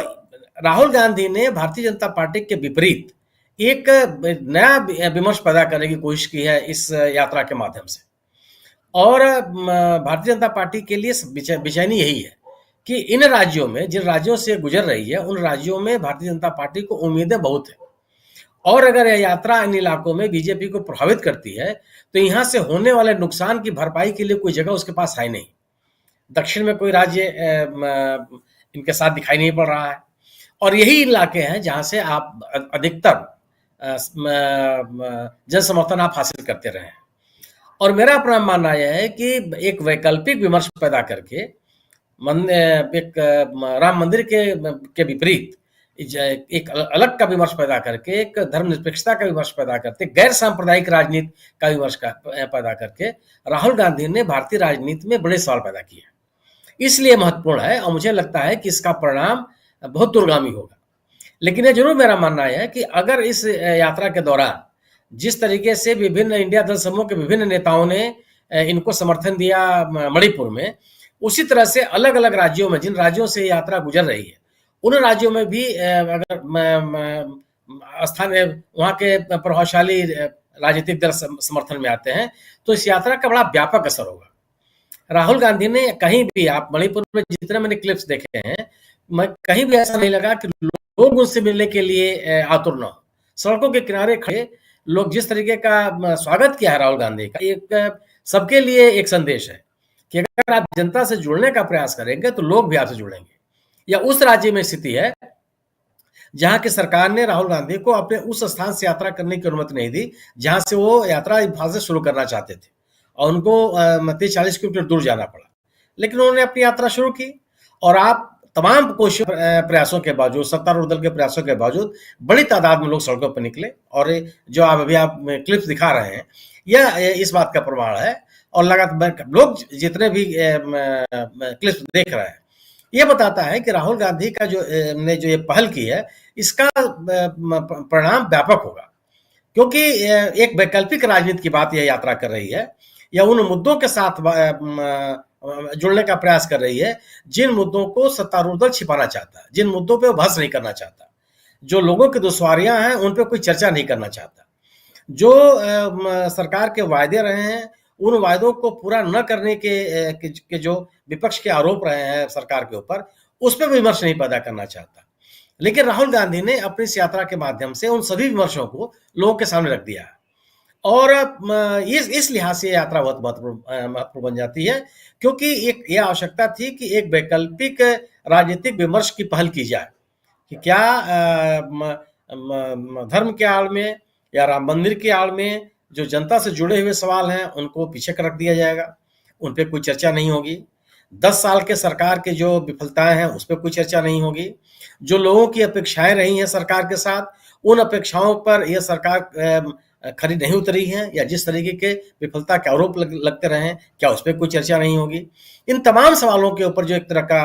[SPEAKER 8] राहुल गांधी ने भारतीय जनता पार्टी के विपरीत एक नया विमर्श पैदा करने की कोशिश की है इस यात्रा के माध्यम से और भारतीय जनता पार्टी के लिए बेचैनी यही है कि इन राज्यों में, जिन राज्यों से गुजर रही है, उन राज्यों में भारतीय जनता पार्टी को उम्मीदें बहुत है और अगर यह यात्रा इन इलाकों में बीजेपी को प्रभावित करती है तो यहाँ से होने वाले नुकसान की भरपाई के लिए कोई जगह उसके पास है नहीं। दक्षिण में कोई राज्य इनके साथ दिखाई नहीं पड़ रहा है और यही इलाके हैं जहां से आप अधिकतर जन समर्थन आप हासिल करते रहे हैं। और मेरा अपना मानना यह है कि एक वैकल्पिक विमर्श पैदा करके एक राम मंदिर के विपरीत एक अलग का विमर्श पैदा करके, एक धर्मनिरपेक्षता का विमर्श पैदा करके, गैर सांप्रदायिक राजनीति का विमर्श पैदा करके राहुल गांधी ने भारतीय राजनीति में बड़े सवाल पैदा किए, इसलिए महत्वपूर्ण है और मुझे लगता है कि इसका परिणाम बहुत दूरगामी होगा। लेकिन यह जरूर मेरा मानना है कि अगर इस यात्रा के दौरान जिस तरीके से विभिन्न इंडिया दल समूह के विभिन्न नेताओं ने इनको समर्थन दिया मणिपुर में, उसी तरह से अलग अलग राज्यों में, जिन राज्यों से यात्रा गुजर रही है, उन राज्यों में भी अगर स्थानीय वहाँ के प्रभावशाली राजनीतिक दल समर्थन में आते हैं तो इस यात्रा का बड़ा व्यापक असर होगा। राहुल गांधी ने कहीं भी, आप मणिपुर में जितने मैंने क्लिप्स देखे हैं, मैं कहीं भी ऐसा नहीं लगा कि लोग उनसे मिलने के लिए आतुर न हो। सड़कों के किनारे खड़े लोग जिस तरीके का स्वागत किया है राहुल गांधी का, एक सबके लिए एक संदेश है कि अगर आप जनता से जुड़ने का प्रयास करेंगे तो लोग भी आपसे जुड़ेंगे। या उस राज्य में स्थिति है जहां की सरकार ने राहुल गांधी को अपने उस स्थान से यात्रा करने की अनुमति नहीं दी जहां से वो यात्रा इम्फाल से शुरू करना चाहते थे और उनको 30-40 किलोमीटर दूर जाना पड़ा, लेकिन उन्होंने अपनी यात्रा शुरू की और आप तमाम कोशिशों प्रयासों के बावजूद, सत्तारूढ़ दल के प्रयासों के बावजूद बड़ी तादाद में लोग सड़कों पर निकले और जो आप क्लिप्स दिखा रहे हैं यह इस बात का प्रमाण है। और लगातार लोग जितने भी क्लिप्स देख रहे हैं, यह बताता है कि राहुल गांधी का जो ये पहल की है, इसका परिणाम व्यापक होगा, क्योंकि एक वैकल्पिक राजनीति की बात यह यात्रा कर रही है या उन मुद्दों के साथ जुड़ने का प्रयास कर रही है जिन मुद्दों को सत्तारूढ़ दल छिपाना चाहता है, जिन मुद्दों पे वो बहस नहीं करना चाहता, जो लोगों की दुश्वारियां हैं उन पे कोई चर्चा नहीं करना चाहता, जो सरकार के वायदे रहे हैं उन वायदों को पूरा न करने के जो विपक्ष के आरोप रहे हैं सरकार के ऊपर, उस पर विमर्श नहीं पैदा करना चाहता। लेकिन राहुल गांधी ने अपनी इस यात्रा के माध्यम से उन सभी विमर्शों को लोगों के सामने रख दिया है और इस लिहाज से यात्रा बहुत महत्वपूर्ण बन जाती है, क्योंकि एक यह आवश्यकता थी कि एक वैकल्पिक राजनीतिक विमर्श की पहल की जाए कि क्या धर्म के आड़ में या राम मंदिर के आड़ में जो जनता से जुड़े हुए सवाल हैं उनको पीछे कर रख दिया जाएगा, उन पर कोई चर्चा नहीं होगी। 10 साल के सरकार के जो विफलताएं हैं उस पर कोई चर्चा नहीं होगी। जो लोगों की अपेक्षाएं रही हैं सरकार के साथ, उन अपेक्षाओं पर यह सरकार खरी नहीं उतरी है या जिस तरीके के विफलता के आरोप लगते रहे हैं, क्या उस पर कोई चर्चा नहीं होगी। इन तमाम सवालों के ऊपर जो एक तरह का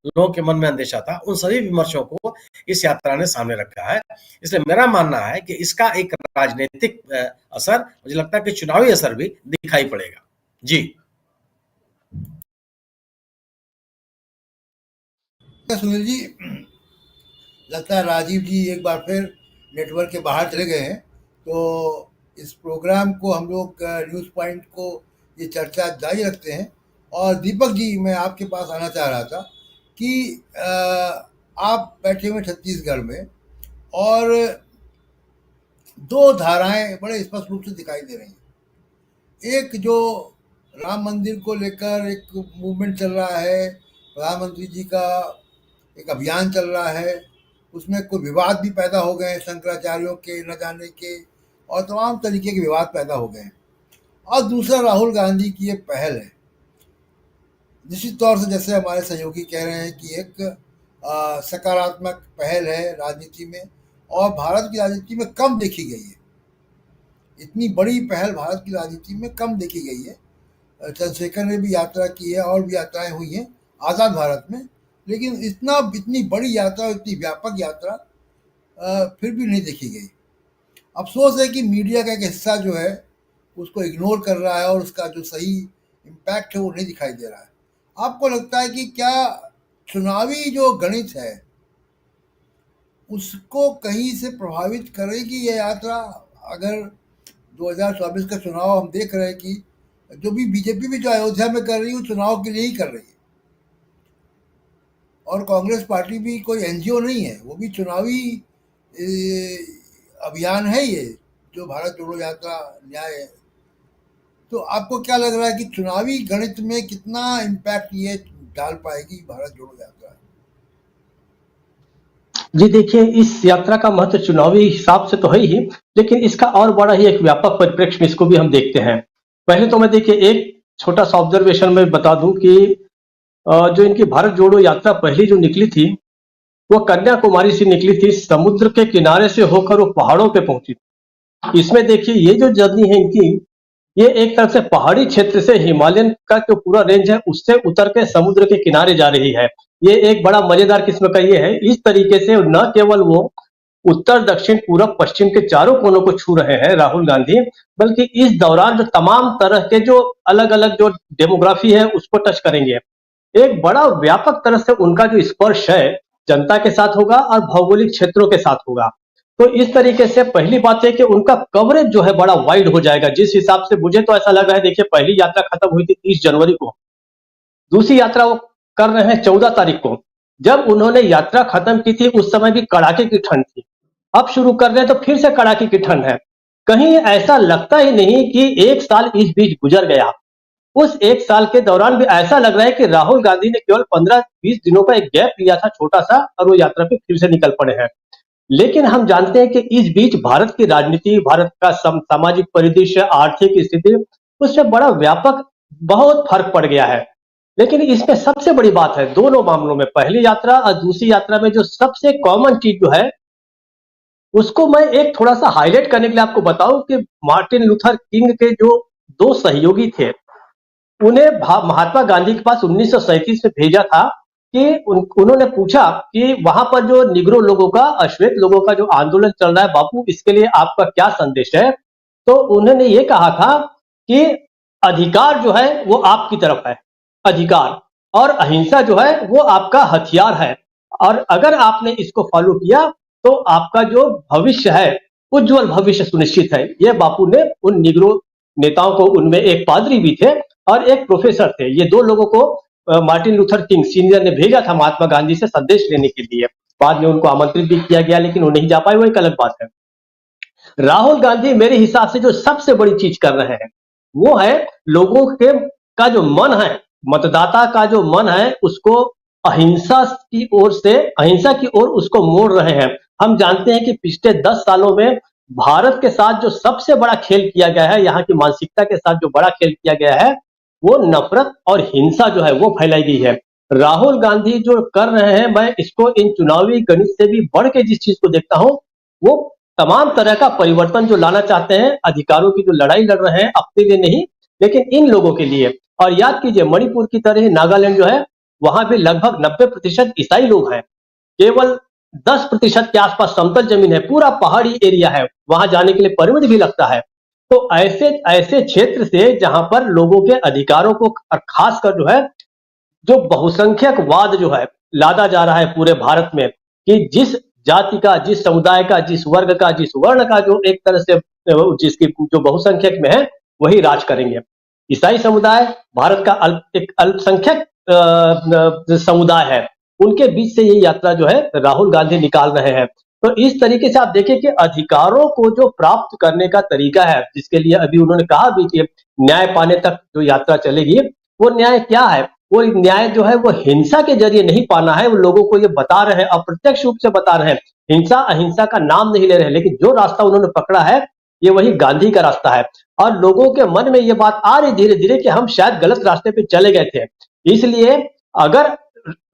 [SPEAKER 8] लोगों के मन में अंदेशा था, उन सभी विमर्शों को इस यात्रा ने सामने रखा है। इसलिए मेरा मानना है कि इसका एक राजनीतिक असर, मुझे लगता है कि चुनावी असर भी दिखाई पड़ेगा। जी
[SPEAKER 1] सुनील जी, लगता है राजीव जी एक बार फिर नेटवर्क के बाहर चले गए हैं, तो इस प्रोग्राम को हम लोग न्यूज़ पॉइंट को ये चर्चा जारी रखते हैं। और दीपक जी, मैं आपके पास आना चाह रहा था कि आप बैठे हुए छत्तीसगढ़ में और दो धाराएं बड़े स्पष्ट रूप से दिखाई दे रही हैं। एक जो राम मंदिर को लेकर एक मूवमेंट चल रहा है, प्रधानमंत्री जी का एक अभियान चल रहा है, उसमें कोई विवाद भी पैदा हो गए हैं, शंकराचार्यों के न जाने के और तमाम तरीके के विवाद पैदा हो गए हैं। और दूसरा राहुल गांधी की ये पहल है, निश्चित तौर से जैसे हमारे सहयोगी कह रहे हैं कि एक सकारात्मक पहल है राजनीति में और भारत की राजनीति में कम देखी गई है। इतनी बड़ी पहल भारत की राजनीति में कम देखी गई है। चंद्रशेखर ने भी यात्रा की है और भी यात्राएं हुई हैं आज़ाद भारत में, लेकिन इतनी बड़ी यात्रा, इतनी व्यापक यात्रा फिर भी नहीं देखी गई। अफसोस है कि मीडिया का एक हिस्सा जो है उसको इग्नोर कर रहा है और उसका जो सही इम्पैक्ट है वो नहीं दिखाई दे रहा है। आपको लगता है कि क्या चुनावी जो गणित है उसको कहीं से प्रभावित करेगी ये यात्रा? अगर 2024 का चुनाव हम देख रहे हैं कि जो भी बीजेपी भी जो अयोध्या में कर रही है वो चुनाव के लिए ही कर रही है, और कांग्रेस पार्टी भी कोई एनजीओ नहीं है, वो भी चुनावी अभियान है ये जो भारत जोड़ो यात्रा न्याय है। तो आपको क्या लग रहा है कि चुनावी गणित में कितना इम्पैक्ट ये डाल पाएगी भारत जोड़ो यात्रा?
[SPEAKER 9] जी देखिए, इस यात्रा का महत्व चुनावी हिसाब से तो है ही, लेकिन इसका और बड़ा ही एक व्यापक परिप्रेक्ष्य में इसको भी हम देखते हैं। पहले तो मैं देखिए एक छोटा सा ऑब्जर्वेशन में बता दूं कि जो इनकी भारत जोड़ो यात्रा पहली जो निकली थी वो कन्याकुमारी से निकली थी, समुद्र के किनारे से होकर वो पहाड़ों पे पहुंची थी। इसमें देखिए ये जो जर्नी है इनकी, ये एक तरफ से पहाड़ी क्षेत्र से हिमालयन का जो पूरा रेंज है उससे उतर के समुद्र के किनारे जा रही है। ये एक बड़ा मजेदार किस्म का ये है। इस तरीके से न केवल वो उत्तर दक्षिण पूरब पश्चिम के चारों कोनों को छू रहे हैं राहुल गांधी, बल्कि इस दौरान जो तमाम तरह के जो अलग अलग जो डेमोग्राफी है उसको टच करेंगे। एक बड़ा व्यापक तरह से उनका जो स्पर्श है जनता के साथ होगा और भौगोलिक क्षेत्रों के साथ होगा। तो इस तरीके से पहली बात है कि उनका कवरेज जो है बड़ा वाइड हो जाएगा। जिस हिसाब से मुझे तो ऐसा लग रहा है, देखिए पहली यात्रा खत्म हुई थी 30 जनवरी को, दूसरी यात्रा वो कर रहे हैं 14 तारीख को। जब उन्होंने यात्रा खत्म की थी उस समय भी कड़ाके की ठंड थी, अब शुरू कर रहे हैं तो फिर से कड़ाके की ठंड है। कहीं ऐसा लगता ही नहीं कि एक साल इस बीच गुजर गया। उस एक साल के दौरान भी ऐसा लग रहा है कि राहुल गांधी ने केवल 15-20 दिनों का एक गैप लिया था छोटा सा, और वो यात्रा पे फिर से निकल पड़े हैं। लेकिन हम जानते हैं कि इस बीच भारत की राजनीति, भारत का सामाजिक परिदृश्य, आर्थिक स्थिति, उससे बड़ा व्यापक बहुत फर्क पड़ गया है। लेकिन इसमें सबसे बड़ी बात है दोनों मामलों में, पहली यात्रा और दूसरी यात्रा में जो सबसे कॉमन चीज जो है उसको मैं एक थोड़ा सा हाईलाइट करने के लिए आपको बताऊं कि मार्टिन लूथर किंग के जो दो सहयोगी थे उन्हें महात्मा गांधी के पास 1937 में भेजा था कि उन्होंने पूछा कि वहां पर जो निग्रो लोगों का, अश्वेत लोगों का जो आंदोलन चल रहा है बापू, इसके लिए आपका क्या संदेश है? तो उन्होंने ये कहा था कि अधिकार जो है वो आपकी तरफ है, अधिकार, और अहिंसा जो है वो आपका हथियार है, और अगर आपने इसको फॉलो किया तो आपका जो भविष्य है उज्जवल भविष्य सुनिश्चित है। ये बापू ने उन निग्रो नेताओं को, उनमें एक पादरी भी थे और एक प्रोफेसर थे, ये दो लोगों को मार्टिन लूथर किंग सीनियर ने भेजा था महात्मा गांधी से संदेश लेने के लिए। बाद में उनको आमंत्रित भी किया गया लेकिन वो नहीं जा पाए, वो एक अलग बात है। राहुल गांधी मेरे हिसाब से जो सबसे बड़ी चीज कर रहे हैं वो है लोगों के का जो मन है, मतदाता का जो मन है उसको अहिंसा की ओर उसको मोड़ रहे हैं। हम जानते हैं कि पिछले 10 सालों में भारत के साथ जो सबसे बड़ा खेल किया गया है, यहाँ की मानसिकता के साथ जो बड़ा खेल किया गया है, वो नफरत और हिंसा जो है वो फैलाई गई है। राहुल गांधी जो कर रहे हैं, मैं इसको इन चुनावी गणित से भी बढ़ के जिस चीज को देखता हूं, वो तमाम तरह का परिवर्तन जो लाना चाहते हैं, अधिकारों की जो लड़ाई लड़ रहे हैं, अपने लिए नहीं लेकिन इन लोगों के लिए। और याद कीजिए मणिपुर की तरह नागालैंड जो है वहां भी लगभग 90% ईसाई लोग हैं, केवल 10% के आसपास समतल जमीन है, पूरा पहाड़ी एरिया है, वहां जाने के लिए परमिट भी लगता है। तो ऐसे क्षेत्र से जहां पर लोगों के अधिकारों को, खासकर जो है जो बहुसंख्यकवाद जो है लादा जा रहा है पूरे भारत में, कि जिस जाति का, जिस समुदाय का, जिस वर्ग का, जिस वर्ण का जो एक तरह से जिसकी जो बहुसंख्यक में है वही राज करेंगे। ईसाई समुदाय भारत का एक अल्पसंख्यक समुदाय है, उनके बीच से ये यात्रा जो है राहुल गांधी निकाल रहे हैं। तो इस तरीके से आप देखिए कि अधिकारों को जो प्राप्त करने का तरीका है, जिसके लिए अभी उन्होंने कहा भी कि न्याय पाने तक जो यात्रा चलेगी, वो न्याय क्या है? वो न्याय जो है वो हिंसा के जरिए नहीं पाना है। वो लोगों को ये बता रहे हैं, अप्रत्यक्ष रूप से बता रहे हैं, हिंसा अहिंसा का नाम नहीं ले रहे हैं, लेकिन जो रास्ता उन्होंने पकड़ा है ये वही गांधी का रास्ता है। और लोगों के मन में ये बात आ रही धीरे धीरे कि हम शायद गलत रास्ते पे चले गए थे। इसलिए अगर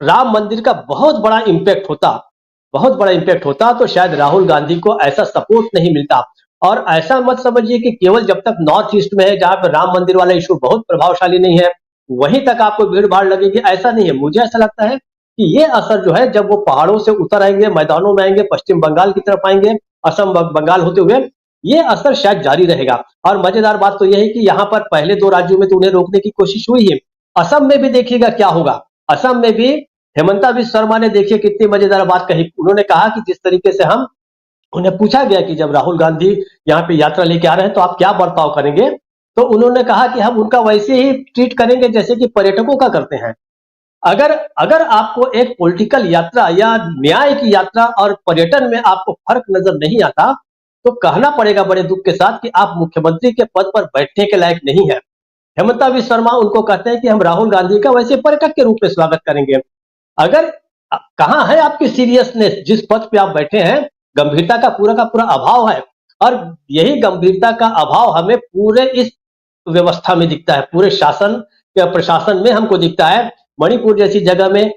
[SPEAKER 9] राम मंदिर का बहुत बड़ा इम्पैक्ट होता तो शायद राहुल गांधी को ऐसा सपोर्ट नहीं मिलता। और ऐसा मत समझिए कि केवल जब तक नॉर्थ ईस्ट में है, जहां पर राम मंदिर वाला इशू बहुत प्रभावशाली नहीं है, वहीं तक आपको भीड़ भाड़ लगेगी, ऐसा नहीं है। मुझे ऐसा लगता है कि ये असर जो है जब वो पहाड़ों से उतर आएंगे, मैदानों में आएंगे, पश्चिम बंगाल की तरफ आएंगे, असम बंगाल होते हुए, ये असर शायद जारी रहेगा। और मजेदार बात तो यह है कि यहाँ पर पहले 2 राज्यों में तो उन्हें रोकने की कोशिश हुई है, असम में भी देखिएगा क्या होगा। असम में भी हेमंता बिस्वा शर्मा ने देखिए कितनी मजेदार बात कही। उन्होंने कहा कि जिस तरीके से उन्हें पूछा गया कि जब राहुल गांधी यहाँ पे यात्रा लेके आ रहे हैं तो आप क्या बर्ताव करेंगे, तो उन्होंने कहा कि हम उनका वैसे ही ट्रीट करेंगे जैसे कि पर्यटकों का करते हैं। अगर अगर आपको एक पॉलिटिकल यात्रा या न्याय की यात्रा और पर्यटन में आपको फर्क नजर नहीं आता, तो कहना पड़ेगा बड़े दुख के साथ कि आप मुख्यमंत्री के पद पर बैठने के लायक नहीं है। हेमंता बिस्वा शर्मा उनको कहते हैं कि हम राहुल गांधी का वैसे पर्यटक के रूप में स्वागत करेंगे। अगर कहाँ है आपकी सीरियसनेस? जिस पद पे आप बैठे हैं, गंभीरता का पूरा अभाव है। और यही गंभीरता का अभाव हमें पूरे इस व्यवस्था में दिखता है, पूरे शासन या प्रशासन में हमको दिखता है। मणिपुर जैसी जगह में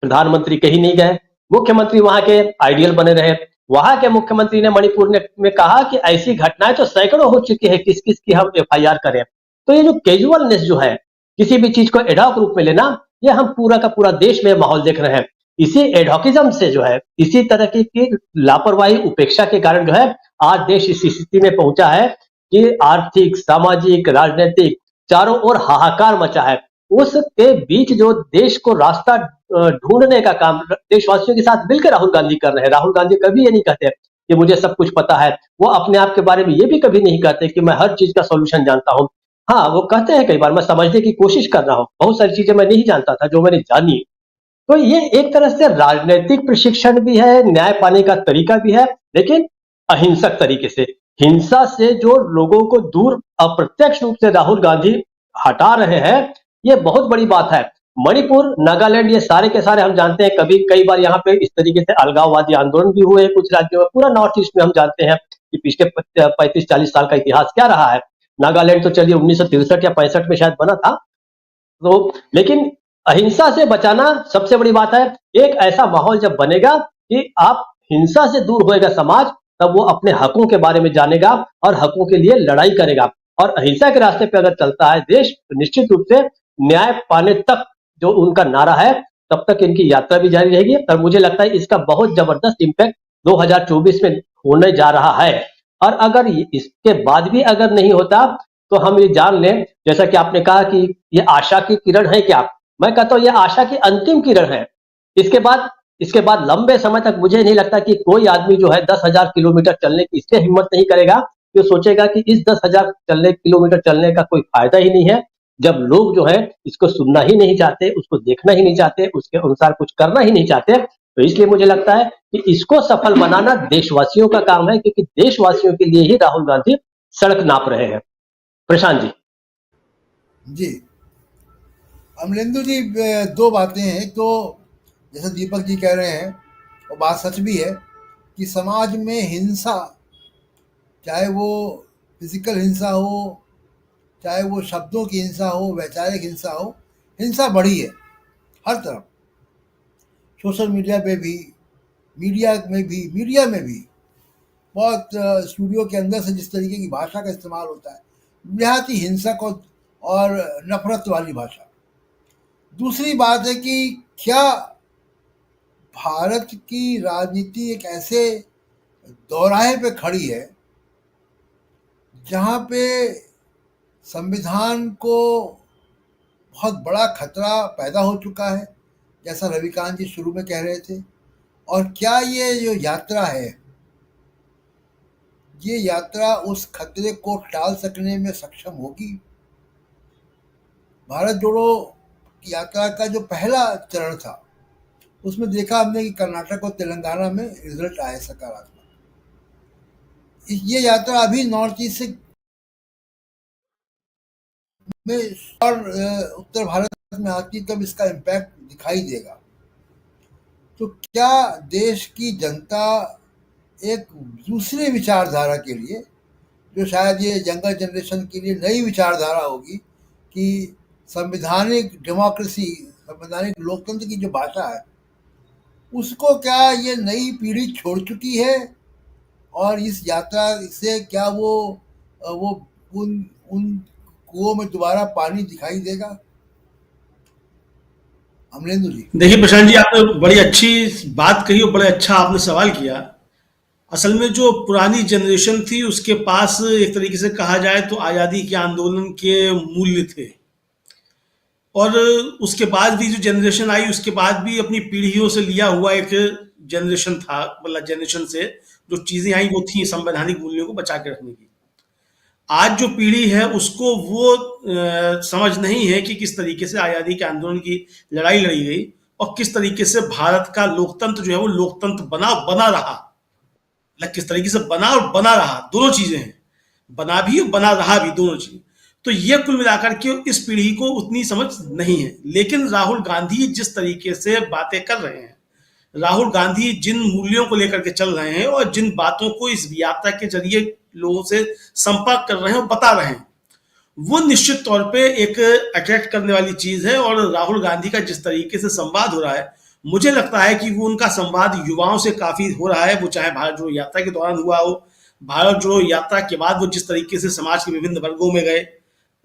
[SPEAKER 9] प्रधानमंत्री कहीं नहीं गए, मुख्यमंत्री वहां के आइडियल बने रहे। वहां के मुख्यमंत्री ने मणिपुर में कहा कि ऐसी घटनाएं तो सैकड़ों हो चुकी है, किस किस की हम एफआईआर करें। तो ये जो कैजुअलनेस जो है, किसी भी चीज को एडॉक रूप में लेना, ये हम पूरा का पूरा देश में माहौल देख रहे हैं। इसी एडॉकिज्म से जो है, इसी तरह की लापरवाही उपेक्षा के कारण जो है आज देश इस स्थिति में पहुंचा है कि आर्थिक, सामाजिक, राजनीतिक चारों ओर हाहाकार मचा है। उसके बीच जो देश को रास्ता ढूंढने का काम देशवासियों के साथ मिलकर राहुल गांधी कर रहे हैं। राहुल गांधी कभी ये नहीं कहते कि मुझे सब कुछ पता है। वो अपने आप के बारे में ये भी कभी नहीं कहते कि मैं हर चीज का सॉल्यूशन जानता हूँ। हाँ, वो कहते हैं कई बार मैं समझने की कोशिश कर रहा हूँ, बहुत सारी चीजें मैं नहीं जानता था जो मैंने जानी। तो ये एक तरह से राजनीतिक प्रशिक्षण भी है, न्याय पाने का तरीका भी है, लेकिन अहिंसक तरीके से। हिंसा से जो लोगों को दूर अप्रत्यक्ष रूप से राहुल गांधी हटा रहे हैं, ये बहुत बड़ी बात है। मणिपुर, नागालैंड, ये सारे के सारे हम जानते हैं, कभी कई बार यहाँ पे इस तरीके से अलगाववादी आंदोलन भी हुए हैं कुछ राज्यों में। पूरा नॉर्थ ईस्ट में हम जानते हैं कि पिछले 35-40 साल का इतिहास क्या रहा है। नागालैंड तो चलिए 1963 या 65 में शायद बना था। तो लेकिन अहिंसा से बचाना सबसे बड़ी बात है। एक ऐसा माहौल जब बनेगा कि आप हिंसा से दूर होएगा समाज, तब वो अपने हकों के बारे में जानेगा और हकों के लिए लड़ाई करेगा। और अहिंसा के रास्ते पे अगर चलता है देश, तो निश्चित रूप से न्याय पाने तक जो उनका नारा है, तब तक इनकी यात्रा भी जारी रहेगी। और मुझे लगता है इसका बहुत जबरदस्त इम्पैक्ट 2024 में होने जा रहा है। और अगर इसके बाद भी अगर नहीं होता, तो हम ये जान लें, जैसा कि आपने कहा कि ये आशा की किरण है क्या, मैं कहता हूँ ये आशा की अंतिम किरण है। इसके बाद लंबे समय तक मुझे नहीं लगता कि कोई आदमी जो है 10,000 किलोमीटर चलने की इसलिए हिम्मत नहीं करेगा, जो सोचेगा कि इस 10,000 किलोमीटर चलने का कोई फायदा ही नहीं है, जब लोग जो है इसको सुनना ही नहीं चाहते, उसको देखना ही नहीं चाहते, उसके अनुसार कुछ करना ही नहीं चाहते। तो इसलिए मुझे लगता है कि इसको सफल बनाना देशवासियों का काम है, क्योंकि देशवासियों के लिए ही राहुल गांधी सड़क नाप रहे हैं। प्रशांत जी।
[SPEAKER 1] जी, अमलेंदु जी, 2 बातें हैं। एक तो जैसे दीपक जी कह रहे हैं, और बात सच भी है कि समाज में हिंसा, चाहे वो फिजिकल हिंसा हो, चाहे वो शब्दों की हिंसा हो, वैचारिक हिंसा हो, हिंसा बढ़ी है हर तरफ। सोशल मीडिया पे भी, मीडिया में भी बहुत स्टूडियो के अंदर से जिस तरीके की भाषा का इस्तेमाल होता है, निहायत ही हिंसक और नफरत वाली भाषा। दूसरी बात है कि क्या भारत की राजनीति एक ऐसे दौराहे पे खड़ी है जहाँ पे संविधान को बहुत बड़ा खतरा पैदा हो चुका है, जैसा रविकांत जी शुरू में कह रहे थे। और क्या ये जो यात्रा है, ये यात्रा उस खतरे को टाल सकने में सक्षम होगी? भारत जोड़ो यात्रा का जो पहला चरण था, उसमें देखा हमने कि कर्नाटक और तेलंगाना में रिजल्ट आए सकारात्मक। ये यात्रा अभी नॉर्थ ईस्ट से में और उत्तर भारत में आती, तब इसका इम्पैक्ट दिखाई देगा। तो क्या देश की जनता एक दूसरे विचारधारा के लिए, जो शायद ये यंगर जनरेशन के लिए नई विचारधारा होगी, कि संवैधानिक डेमोक्रेसी, संवैधानिक लोकतंत्र की जो भाषा है, उसको क्या ये नई पीढ़ी छोड़ चुकी है? और इस यात्रा से क्या वो उन उन कुओं में दोबारा पानी दिखाई देगा? अमरेंद्र जी।
[SPEAKER 10] देखिए प्रशांत जी, आपने बड़ी अच्छी बात कही और बड़े अच्छा आपने सवाल किया। असल में जो पुरानी जनरेशन थी उसके पास एक तरीके से कहा जाए तो आज़ादी के आंदोलन के मूल्य थे, और उसके बाद भी जो जनरेशन आई उसके बाद भी अपनी पीढ़ियों से लिया हुआ एक जनरेशन था, मतलब जनरेशन से जो चीजें आई वो थी संवैधानिक मूल्यों को बचा के रखने की। आज जो पीढ़ी है उसको वो समझ नहीं है कि किस तरीके से आज़ादी के आंदोलन की लड़ाई लड़ी गई और किस तरीके से भारत का लोकतंत्र जो है वो लोकतंत्र बना रहा, किस तरीके से बना और बना रहा, दोनों चीजें हैं, बना भी और बना रहा भी, दोनों चीज। तो ये कुल मिलाकर के इस पीढ़ी को उतनी समझ नहीं है। लेकिन राहुल गांधी जिस तरीके से बातें कर रहे हैं, राहुल गांधी जिन मूल्यों को लेकर के चल रहे हैं और जिन बातों को इस यात्रा के जरिए लोगों से संपर्क कर रहे हैं और बता रहे हैं, वो निश्चित तौर पे एक अट्रैक्ट करने वाली चीज है। और राहुल गांधी का जिस तरीके से संवाद हो रहा है, मुझे लगता है कि वो उनका संवाद युवाओं से काफी हो रहा है। वो चाहे भारत जोड़ो यात्रा के दौरान हुआ हो, भारत जोड़ो यात्रा के बाद वो जिस तरीके से समाज के विभिन्न वर्गों में गए,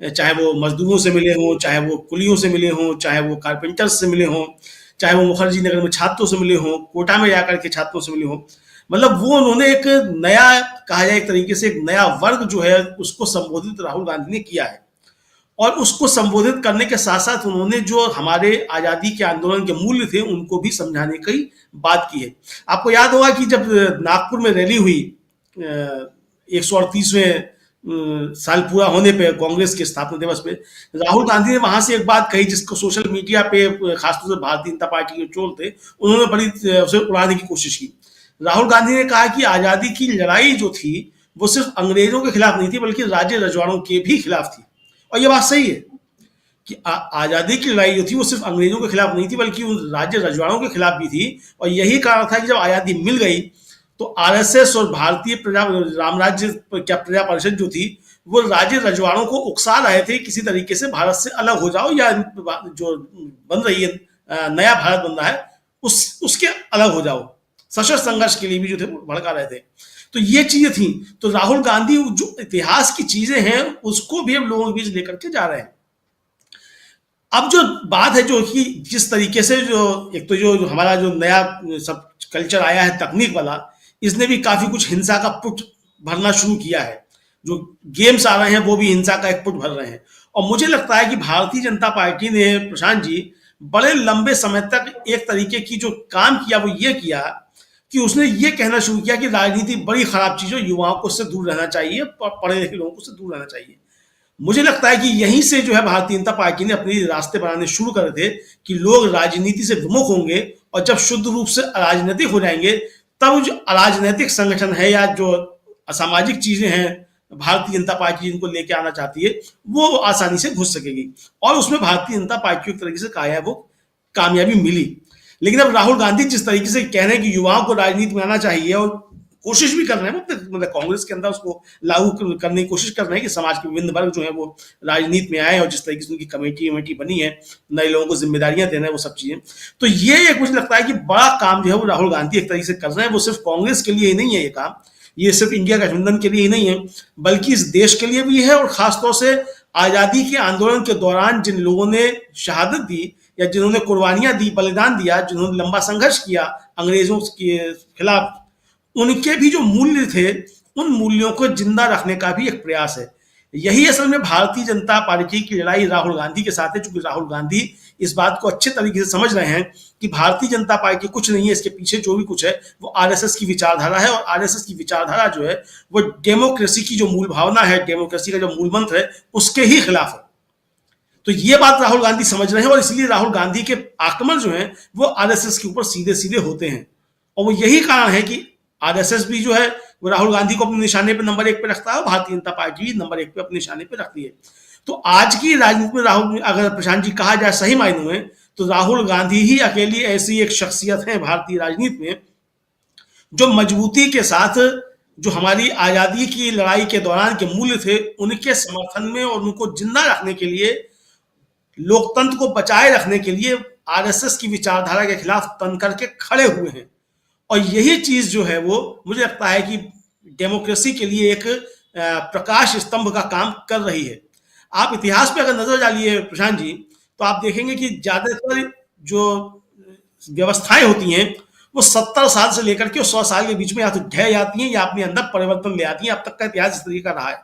[SPEAKER 10] चाहे वो मजदूरों से मिले हों, चाहे वो कुलियों से मिले हों, चाहे वो कारपेंटर्स से मिले हों, चाहे वो मुखर्जी नगर में छात्रों से मिले हों, कोटा में जाकर के छात्रों से मिले हों, मतलब वो उन्होंने एक नया, कहा जाए एक तरीके से एक नया वर्ग जो है उसको संबोधित राहुल गांधी ने किया है। और उसको संबोधित करने के साथ साथ उन्होंने जो हमारे आज़ादी के आंदोलन के मूल्य थे उनको भी समझाने की बात की है। आपको याद होगा कि जब नागपुर में रैली हुई 138वें साल पूरा होने पे, कांग्रेस के स्थापना दिवस पे, राहुल गांधी ने वहां से एक बात कही जिसको सोशल मीडिया पे खासतौर से भारतीय जनता पार्टी के ट्रोल थे, उन्होंने बड़ी उसे उड़ाने की कोशिश की। राहुल गांधी ने कहा कि आजादी की लड़ाई जो थी वो सिर्फ अंग्रेजों के खिलाफ नहीं थी बल्कि राज्य रजवाड़ों के भी खिलाफ थी। और ये बात सही है कि आजादी की लड़ाई जो थी वो सिर्फ अंग्रेजों के खिलाफ नहीं थी बल्कि उन राज्य रजवाड़ों के खिलाफ भी थी। और यही कारण था कि जब आजादी मिल गई तो आरएसएस और भारतीय राम राज्य क्या प्रजा परिषद जो थी वो राज्य रजवाड़ों को उकसा रहे थे किसी तरीके से भारत से अलग हो जाओ, या जो बन रही है नया भारत बन रहा है उसके अलग हो जाओ। सशस्त्र संघर्ष के लिए भी जो थे भड़का रहे थे। तो ये चीजें थी। तो राहुल गांधी जो इतिहास की चीजें हैं उसको भी हम लोगों के बीच लेकर के जा रहे हैं। अब जो बात है जो कि जिस तरीके से जो एक तो जो हमारा जो नया सब कल्चर आया है तकनीक वाला, इसने भी काफी कुछ हिंसा का पुट भरना शुरू किया है। जो गेम्स आ रहे हैं वो भी हिंसा का एक पुट भर रहे हैं। और मुझे लगता है कि भारतीय जनता पार्टी ने, प्रशांत जी, बड़े लंबे समय तक एक तरीके की जो काम किया वो ये किया कि उसने ये कहना शुरू किया कि राजनीति बड़ी खराब चीज है, युवाओं को उससे दूर रहना चाहिए, पढ़े लिखे लोगों को उससे दूर रहना चाहिए। मुझे लगता है कि यहीं से जो है भारतीय जनता पार्टी ने अपने रास्ते बनाने शुरू कर थे कि लोग राजनीति से विमुख होंगे और जब शुद्ध रूप से अराजनीतिक हो जाएंगे तब जो अराजनीतिक संगठन है या जो असामाजिक चीजें हैं भारतीय जनता पार्टी जिनको लेके आना चाहती है वो आसानी से घुस सकेगी। और उसमें भारतीय जनता पार्टी को एक तरीके से कहा है वो कामयाबी मिली। लेकिन अब राहुल गांधी जिस तरीके से कह रहे हैं कि युवाओं को राजनीति में आना चाहिए और कोशिश भी कर रहे हैं, मतलब कांग्रेस के अंदर उसको लागू करने की कोशिश कर रहे हैं कि समाज के विभिन्न वर्ग जो है वो राजनीति में आए और जिस तरीके से उनकी कमेटी बनी है, नए लोगों को जिम्मेदारियां देना है, वो सब चीजें। तो ये एक मुझे लगता है कि बड़ा काम जो है वो राहुल गांधी एक तरीके से कर रहे हैं। वो सिर्फ कांग्रेस के लिए ही नहीं है ये काम, ये सिर्फ इंडिया गठबंधन के लिए ही नहीं है बल्कि इस देश के लिए भी है। और खासतौर से आजादी के आंदोलन के दौरान जिन लोगों ने शहादत दी या जिन्होंने कुर्बानियां दी, बलिदान दिया, जिन्होंने लंबा संघर्ष किया अंग्रेजों के खिलाफ, उनके भी जो मूल्य थे उन मूल्यों को जिंदा रखने का भी एक प्रयास है। यही असल में भारतीय जनता पार्टी की लड़ाई राहुल गांधी के साथ है, क्योंकि राहुल गांधी इस बात को अच्छे तरीके से समझ रहे हैं कि भारतीय जनता पार्टी कुछ नहीं है, इसके पीछे जो भी कुछ है वो आरएसएस की विचारधारा है, और आरएसएस की विचारधारा जो है वो डेमोक्रेसी की जो मूल भावना है, डेमोक्रेसी का जो मूल मंत्र है, उसके ही खिलाफ है। तो ये बात राहुल गांधी समझ रहे हैं, और इसलिए राहुल गांधी के आक्रमण जो है वो आरएसएस के ऊपर सीधे सीधे होते हैं, और वो यही कारण है कि आरएसएस भी जो है वो राहुल गांधी को अपने निशाने पे नंबर 1 पे रखता है, और भारतीय जनता पार्टी भी नंबर 1 पे अपने निशाने पे रखती है। तो आज की राजनीति में राहुल, अगर प्रशांत जी कहा जाए सही मायनों में, तो राहुल गांधी ही अकेली ऐसी एक शख्सियत है भारतीय राजनीति में जो मजबूती के साथ जो हमारी आजादी की लड़ाई के दौरान के मूल्य थे उनके समर्थन में और उनको जिंदा रखने के लिए, लोकतंत्र को बचाए रखने के लिए आरएसएस की विचारधारा के खिलाफ तन करके खड़े हुए हैं। और यही चीज जो है वो मुझे लगता है कि डेमोक्रेसी के लिए एक प्रकाश स्तंभ का काम कर रही है। आप इतिहास पे अगर नजर डालिए प्रशांत जी, तो आप देखेंगे कि ज्यादातर जो व्यवस्थाएं होती हैं वो 70 साल से लेकर के 100 साल के बीच में या तो ढह जाती हैं या अपने अंदर परिवर्तन ले आती हैं। अब तक का इतिहास इस तरीके का रहा है।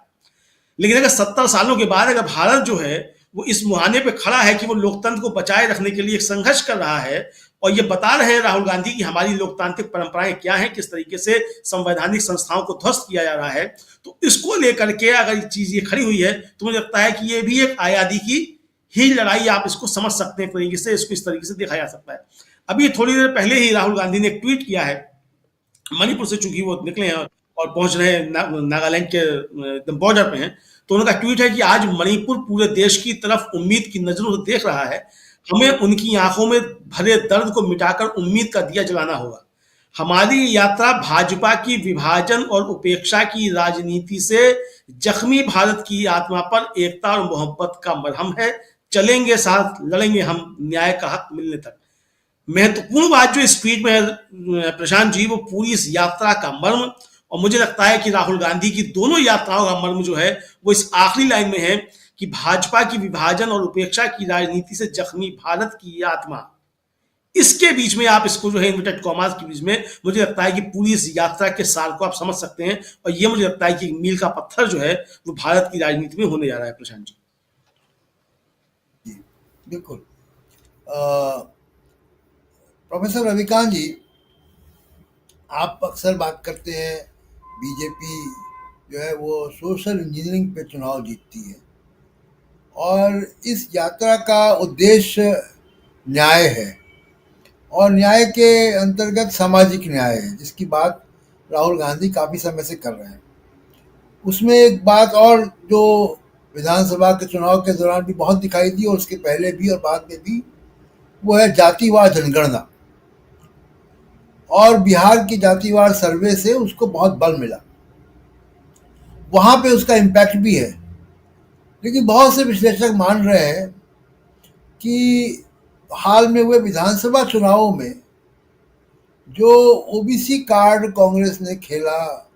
[SPEAKER 10] लेकिन अगर 70 सालों के बाद अगर भारत जो है वो इस मुहाने पे खड़ा है कि वो लोकतंत्र को बचाए रखने के लिए एक संघर्ष कर रहा है, और ये बता रहे हैं राहुल गांधी कि हमारी लोकतांत्रिक परंपराएं क्या हैं, किस तरीके से संवैधानिक संस्थाओं को ध्वस्त किया जा रहा है, तो इसको लेकर के अगर ये चीज ये खड़ी हुई है तो मुझे लगता है कि ये भी एक आजादी की ही लड़ाई, आप इसको समझ सकते हैं तरीके से, इसको इस तरीके से देखा जा सकता है। अभी थोड़ी देर पहले ही राहुल गांधी ने एक ट्वीट किया है, मणिपुर से चूंकि वो निकले हैं और पहुंच रहे हैं नागालैंड के एकदम बॉर्डर पे हैं, तो उनका ट्वीट है कि आज मणिपुर पूरे देश की तरफ उम्मीद की नजरों से देख रहा है, हमें उनकी आंखों में भरे दर्द को मिटाकर उम्मीद का दिया जलाना होगा। हमारी यात्रा भाजपा की विभाजन और उपेक्षा की राजनीति से जख्मी भारत की आत्मा पर एकता और मोहब्बत का मरहम है। चलेंगे साथ, लड़ेंगे हम न्याय का हक मिलने तक। महत्वपूर्ण बात जो इस ट्वीट में है प्रशांत जी, वो पूरी इस यात्रा का मर्म, और मुझे लगता है कि राहुल गांधी की दोनों यात्राओं का मर्म जो है वो इस आखिरी लाइन में है कि भाजपा की विभाजन और उपेक्षा की राजनीति से जख्मी भारत की आत्मा, इसके बीच में आप इसको जो है इन्वर्टेड कॉमास के बीच में, मुझे लगता है कि पूरी इस यात्रा के सार को आप समझ सकते हैं, और ये मुझे लगता है कि मील का पत्थर जो है वो भारत की राजनीति में होने जा रहा है प्रशांत जी।
[SPEAKER 1] बिल्कुल। प्रोफेसर रविकांत जी, आप अक्सर बात करते हैं बीजेपी जो है वो सोशल इंजीनियरिंग पे चुनाव जीतती है, और इस यात्रा का उद्देश्य न्याय है, और न्याय के अंतर्गत सामाजिक न्याय है, जिसकी बात राहुल गांधी काफ़ी समय से कर रहे हैं। उसमें एक बात और जो विधानसभा के चुनाव के दौरान भी बहुत दिखाई दी, और उसके पहले भी और बाद में भी, वो है जातिवार जनगणना। और बिहार की जातिवार सर्वे से उसको बहुत बल मिला, वहाँ पे उसका इम्पैक्ट भी है। लेकिन बहुत से विश्लेषक मान रहे हैं कि हाल में हुए विधानसभा चुनावों में जो ओबीसी कार्ड कांग्रेस ने खेला,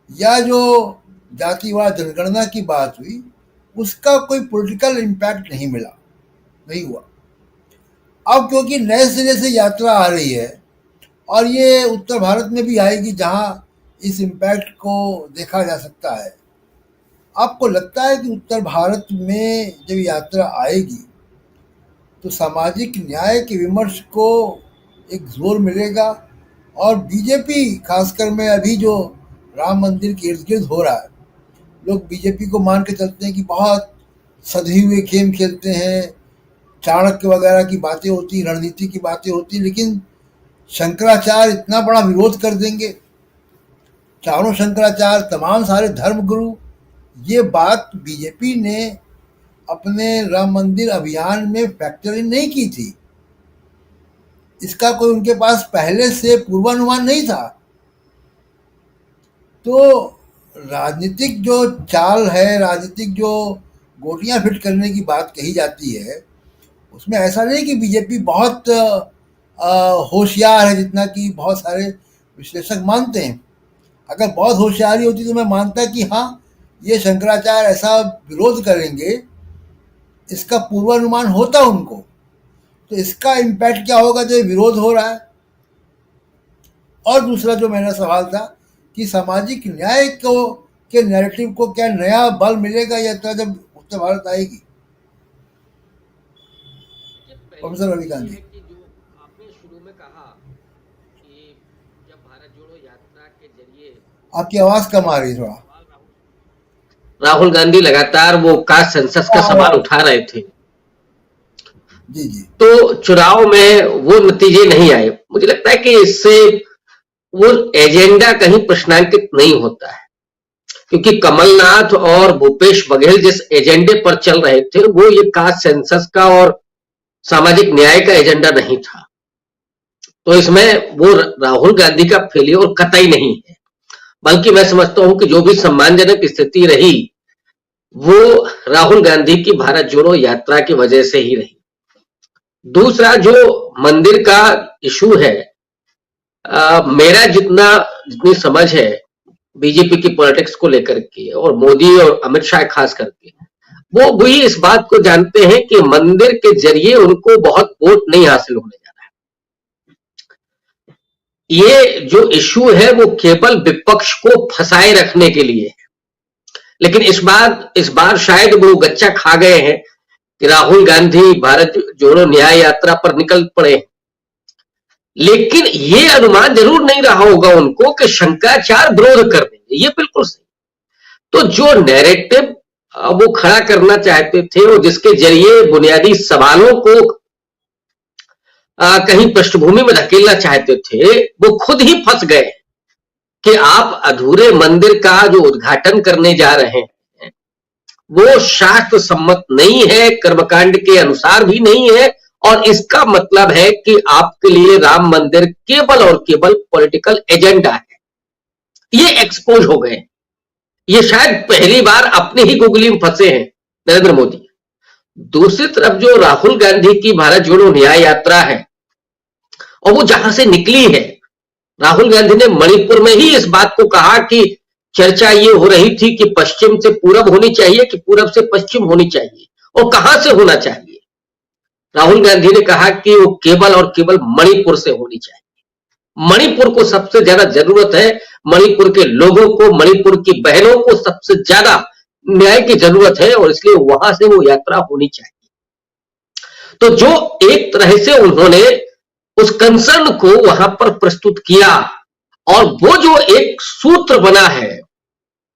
[SPEAKER 1] या जो जातिवार जनगणना की बात हुई, उसका कोई पॉलिटिकल इम्पैक्ट नहीं मिला, नहीं हुआ। अब क्योंकि नए सिरे से यात्रा आ रही है, और ये उत्तर भारत में भी आएगी जहां इस इम्पैक्ट को देखा जा सकता है, आपको लगता है कि उत्तर भारत में जब यात्रा आएगी तो सामाजिक न्याय के विमर्श को एक जोर मिलेगा, और बीजेपी खासकर में अभी जो राम मंदिर के इर्द गिर्द हो रहा है, लोग बीजेपी को मान के चलते हैं कि बहुत सधे हुए खेल खेलते हैं, चाणक्य वगैरह की बातें होती, रणनीति की बातें होती, लेकिन शंकराचार्य इतना बड़ा विरोध कर देंगे, चारों शंकराचार्य, तमाम सारे धर्मगुरु। ये बात बीजेपी ने अपने राम मंदिर अभियान में फैक्टर इन नहीं की थी, इसका कोई उनके पास पहले से पूर्वानुमान नहीं था। तो राजनीतिक जो चाल है, राजनीतिक जो गोटियां फिट करने की बात कही जाती है, उसमें ऐसा नहीं कि बीजेपी बहुत होशियार है, जितना कि बहुत सारे विश्लेषक मानते हैं। अगर बहुत होशियारी होती तो मैं मानता कि हाँ, ये शंकराचार्य ऐसा विरोध करेंगे, इसका पूर्वानुमान होता उनको। तो इसका इम्पैक्ट क्या होगा जो विरोध हो रहा है। और दूसरा जो मेरा सवाल था कि सामाजिक न्याय को के नैरेटिव को क्या नया बल मिलेगा यात्रा जब उत्तर भारत आएगी? प्रोफेसर रवि गांधी।
[SPEAKER 5] कि जो आपने शुरू में कहा कि जब भारत जोड़ो यात्रा के जरिए
[SPEAKER 1] आपकी आवाज कम आ रही है थोड़ा।
[SPEAKER 5] राहुल गांधी लगातार वो कास्ट सेंसस का सवाल उठा रहे थे,
[SPEAKER 1] जी जी।
[SPEAKER 5] तो चुनाव में वो नतीजे नहीं आए। मुझे लगता है कि इससे वो एजेंडा कहीं प्रश्नांकित नहीं होता है, क्योंकि कमलनाथ और भूपेश बघेल जिस एजेंडे पर चल रहे थे वो ये कास्ट सेंसस का और सामाजिक न्याय का एजेंडा नहीं था। तो इसमें वो राहुल गांधी का फेलियर कतई नहीं है, बल्कि मैं समझता हूं कि जो भी सम्मानजनक स्थिति रही वो राहुल गांधी की भारत जोड़ो यात्रा की वजह से ही रही। दूसरा जो मंदिर का इशू है, मेरा जितनी समझ है बीजेपी की पॉलिटिक्स को लेकर के और मोदी और अमित शाह खास करके, वो भी इस बात को जानते हैं कि मंदिर के जरिए उनको बहुत वोट नहीं हासिल होने जा रहा है। ये जो इशू है वो केवल विपक्ष को फंसाए रखने के लिए है, लेकिन इस बार शायद वो गच्चा खा गए हैं कि राहुल गांधी भारत जोड़ो न्याय यात्रा पर निकल पड़े। लेकिन ये अनुमान जरूर नहीं रहा होगा उनको कि शंकराचार्य विरोध कर देंगे, ये बिल्कुल सही। तो जो नैरेटिव वो खड़ा करना चाहते थे और जिसके जरिए बुनियादी सवालों को कहीं पृष्ठभूमि में धकेलना चाहते थे, वो खुद ही फंस गए कि आप अधूरे मंदिर का जो उद्घाटन करने जा रहे हैं वो शास्त्र सम्मत नहीं है, कर्मकांड के अनुसार भी नहीं है, और इसका मतलब है कि आपके लिए राम मंदिर केवल और केवल पॉलिटिकल एजेंडा है। ये एक्सपोज हो गए। ये शायद पहली बार अपने ही गुगली में फंसे हैं नरेंद्र मोदी। दूसरी तरफ जो राहुल गांधी की भारत जोड़ो न्याय यात्रा है और वो जहां से निकली है, राहुल गांधी ने मणिपुर में ही इस बात को कहा कि चर्चा ये हो रही थी कि पश्चिम से पूरब होनी चाहिए कि पूरब से पश्चिम होनी चाहिए और कहां से होना चाहिए। राहुल गांधी ने कहा कि वो केवल और केवल मणिपुर से होनी चाहिए। मणिपुर को सबसे ज्यादा जरूरत है, मणिपुर के लोगों को, मणिपुर की बहनों को सबसे ज्यादा न्याय की जरूरत है और इसलिए वहां से वो यात्रा होनी चाहिए। तो जो एक तरह से उन्होंने उस कंसर्न को वहां पर प्रस्तुत किया और वो जो एक सूत्र बना है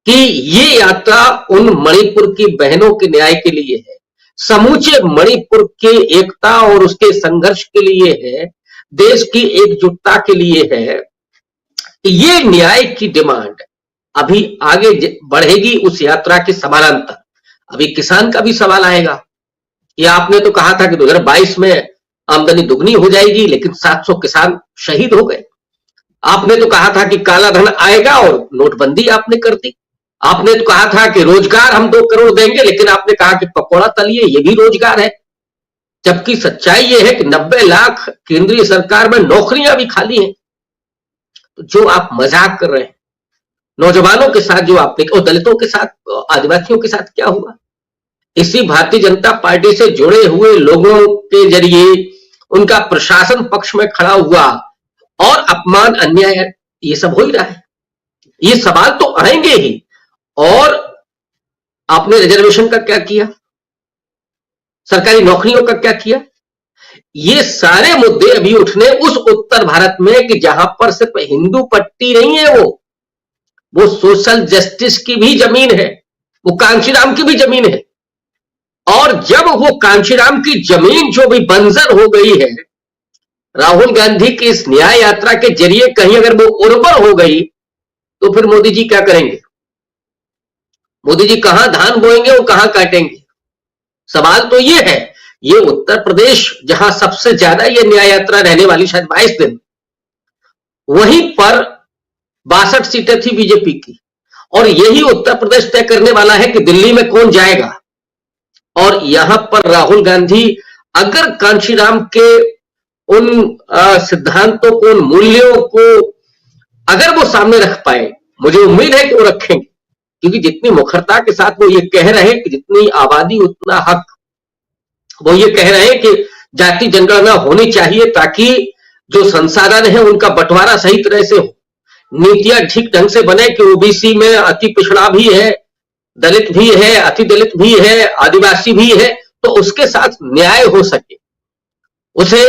[SPEAKER 5] कि ये यात्रा उन मणिपुर की बहनों के न्याय के लिए है, समूचे मणिपुर के एकता और उसके संघर्ष के लिए है, देश की एकजुटता के लिए है, ये न्याय की डिमांड अभी आगे बढ़ेगी उस यात्रा के समानांतर। अभी किसान का भी सवाल आएगा कि आपने तो कहा था कि 2022 में आमदनी दुगनी हो जाएगी, लेकिन 700 किसान शहीद हो गए। आपने तो कहा था कि काला धन आएगा और नोटबंदी आपने कर दी। आपने तो कहा था कि रोजगार हम 2 करोड़ देंगे, लेकिन आपने कहा कि पकौड़ा तलिए, ये भी रोजगार है। जबकि सच्चाई ये है कि 90 लाख केंद्रीय सरकार में नौकरियां भी खाली हैं। तो जो आप मजाक कर रहे हैं नौजवानों के साथ, जो आपने और दलितों के साथ, आदिवासियों के साथ क्या हुआ? इसी भारतीय जनता पार्टी से जुड़े हुए लोगों के जरिए उनका प्रशासन पक्ष में खड़ा हुआ और अपमान, अन्याय, ये सब हो ही रहा है। ये सवाल तो आएंगे ही। और आपने रिजर्वेशन का क्या किया, सरकारी नौकरियों का क्या किया? ये सारे मुद्दे अभी उठने उस उत्तर भारत में कि जहां पर सिर्फ हिंदू पट्टी नहीं है, वो सोशल जस्टिस की भी जमीन है, वो कांशीराम की भी जमीन है। और जब वो कांशीराम की जमीन जो भी बंजर हो गई है, राहुल गांधी की इस न्याय यात्रा के जरिए कहीं अगर वो उर्वर हो गई, तो फिर मोदी जी क्या करेंगे? मोदी जी कहां धान बोएंगे और कहां काटेंगे? सवाल तो ये है। ये उत्तर प्रदेश जहां सबसे ज्यादा ये न्याय यात्रा रहने वाली, शायद 22 दिन, वहीं पर 62 सीटें थी बीजेपी की, और यही उत्तर प्रदेश तय करने वाला है कि दिल्ली में कौन जाएगा। और यहां पर राहुल गांधी अगर कांशीराम के उन सिद्धांतों को, उन मूल्यों को अगर वो सामने रख पाए, मुझे उम्मीद है कि वो रखेंगे, क्योंकि जितनी मुखरता के साथ वो ये कह रहे हैं कि जितनी आबादी उतना हक, वो ये कह रहे हैं कि जाति जनगणना होनी चाहिए ताकि जो संसाधन है उनका बंटवारा सही तरह से हो, नीतियां ठीक ढंग से बने कि ओबीसी में अति पिछड़ा भी है, दलित भी है, अति दलित भी है, आदिवासी भी है, तो उसके साथ न्याय हो सके, उसे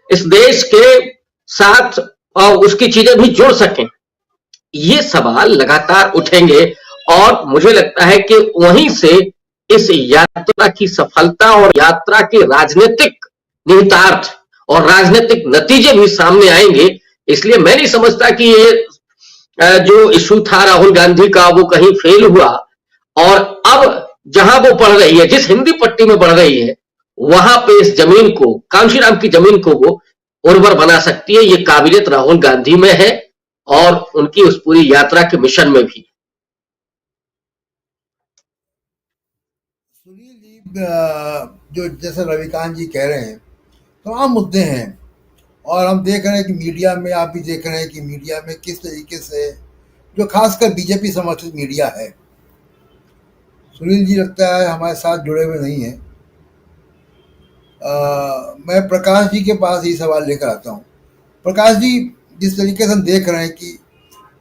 [SPEAKER 5] इस देश के साथ उसकी चीजें भी जुड़ सकें, ये सवाल लगातार उठेंगे। और मुझे लगता है कि वहीं से इस यात्रा की सफलता और यात्रा के राजनीतिक निहितार्थ और राजनीतिक नतीजे भी सामने आएंगे। इसलिए मैं नहीं समझता कि ये जो इशू था राहुल गांधी का वो कहीं फेल हुआ, और अब जहां वो बढ़ रही है, जिस हिंदी पट्टी में बढ़ रही है, वहां पे इस जमीन को, कांशीराम की जमीन को वो उर्वर बना सकती है। ये काबिलियत राहुल गांधी में है और उनकी उस पूरी यात्रा के मिशन में भी।
[SPEAKER 1] सुनील जी, जो जैसे रविकांत जी कह रहे हैं, तमाम मुद्दे हैं, और हम देख रहे हैं कि मीडिया में, आप भी देख रहे हैं कि मीडिया में किस तरीके से, जो खासकर बीजेपी समर्थित मीडिया है, सुनील जी लगता है हमारे साथ जुड़े हुए नहीं हैं। मैं प्रकाश जी के पास ये सवाल लेकर आता हूँ। प्रकाश जी, जिस तरीके से हम देख रहे हैं कि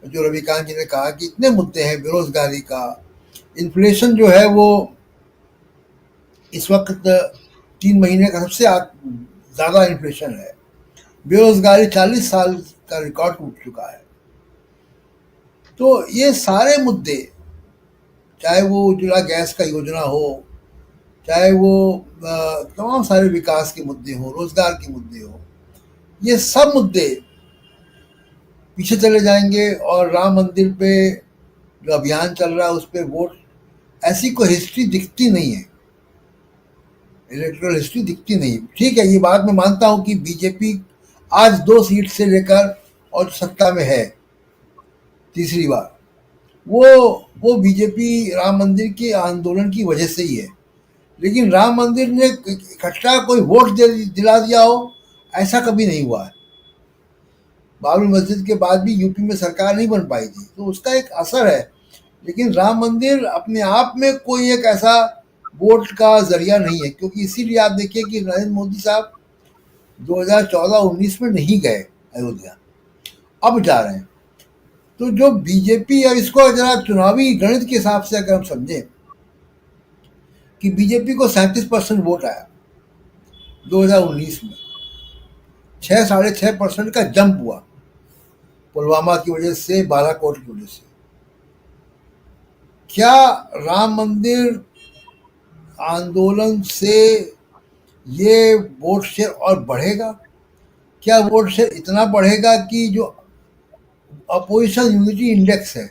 [SPEAKER 1] जो रविकांत जी ने कहा कि इतने मुद्दे हैं, बेरोजगारी का, इन्फ्लेशन जो है वो इस वक्त 3 महीने का सबसे ज़्यादा इन्फ्लेशन है, बेरोजगारी 40 साल का रिकॉर्ड टूट चुका है। तो ये सारे मुद्दे, चाहे वो उज्ज्वला गैस का योजना हो, चाहे वो तमाम सारे विकास के मुद्दे हो, रोजगार के मुद्दे हो, ये सब मुद्दे पीछे चले जाएंगे। और राम मंदिर पे जो अभियान चल रहा है उस पर वोट, ऐसी कोई हिस्ट्री दिखती नहीं है, इलेक्टोरल हिस्ट्री दिखती नहीं। ठीक है, ये बात मैं मानता हूँ कि बीजेपी आज 2 सीट से लेकर और सत्ता में है तीसरी बार, वो बीजेपी राम मंदिर के आंदोलन की वजह से ही है। लेकिन राम मंदिर ने इकट्ठा कोई वोट दिला दिया हो, ऐसा कभी नहीं हुआ है। बाबरी मस्जिद के बाद भी यूपी में सरकार नहीं बन पाई थी, तो उसका एक असर है। लेकिन राम मंदिर अपने आप में कोई एक ऐसा वोट का जरिया नहीं है, क्योंकि इसीलिए आप देखिए कि नरेंद्र मोदी साहब 2014-19 में नहीं गए अयोध्या, अब जा रहे हैं। तो जो बीजेपी, अब इसको जरा चुनावी गणित के हिसाब से अगर हम समझें कि बीजेपी को 37% वोट आया 2019 में, 6-6.5% का जंप हुआ पुलवामा की वजह से, बालाकोट की वजह से। क्या राम मंदिर आंदोलन से ये वोट शेयर और बढ़ेगा? क्या वोट शेयर इतना बढ़ेगा कि जो अपोजिशन यूनिटी इंडेक्स है,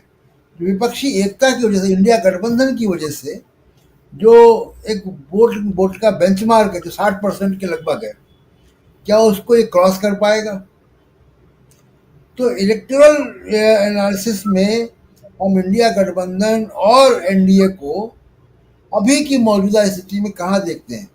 [SPEAKER 1] जो विपक्षी एकता की वजह से, इंडिया गठबंधन की वजह से जो एक वोट का बेंचमार्क है जो 60% के लगभग है, क्या उसको ये क्रॉस कर पाएगा? तो इलेक्टोरल एनालिसिस में हम इंडिया गठबंधन और एनडीए को अभी की मौजूदा स्थिति में कहाँ देखते हैं?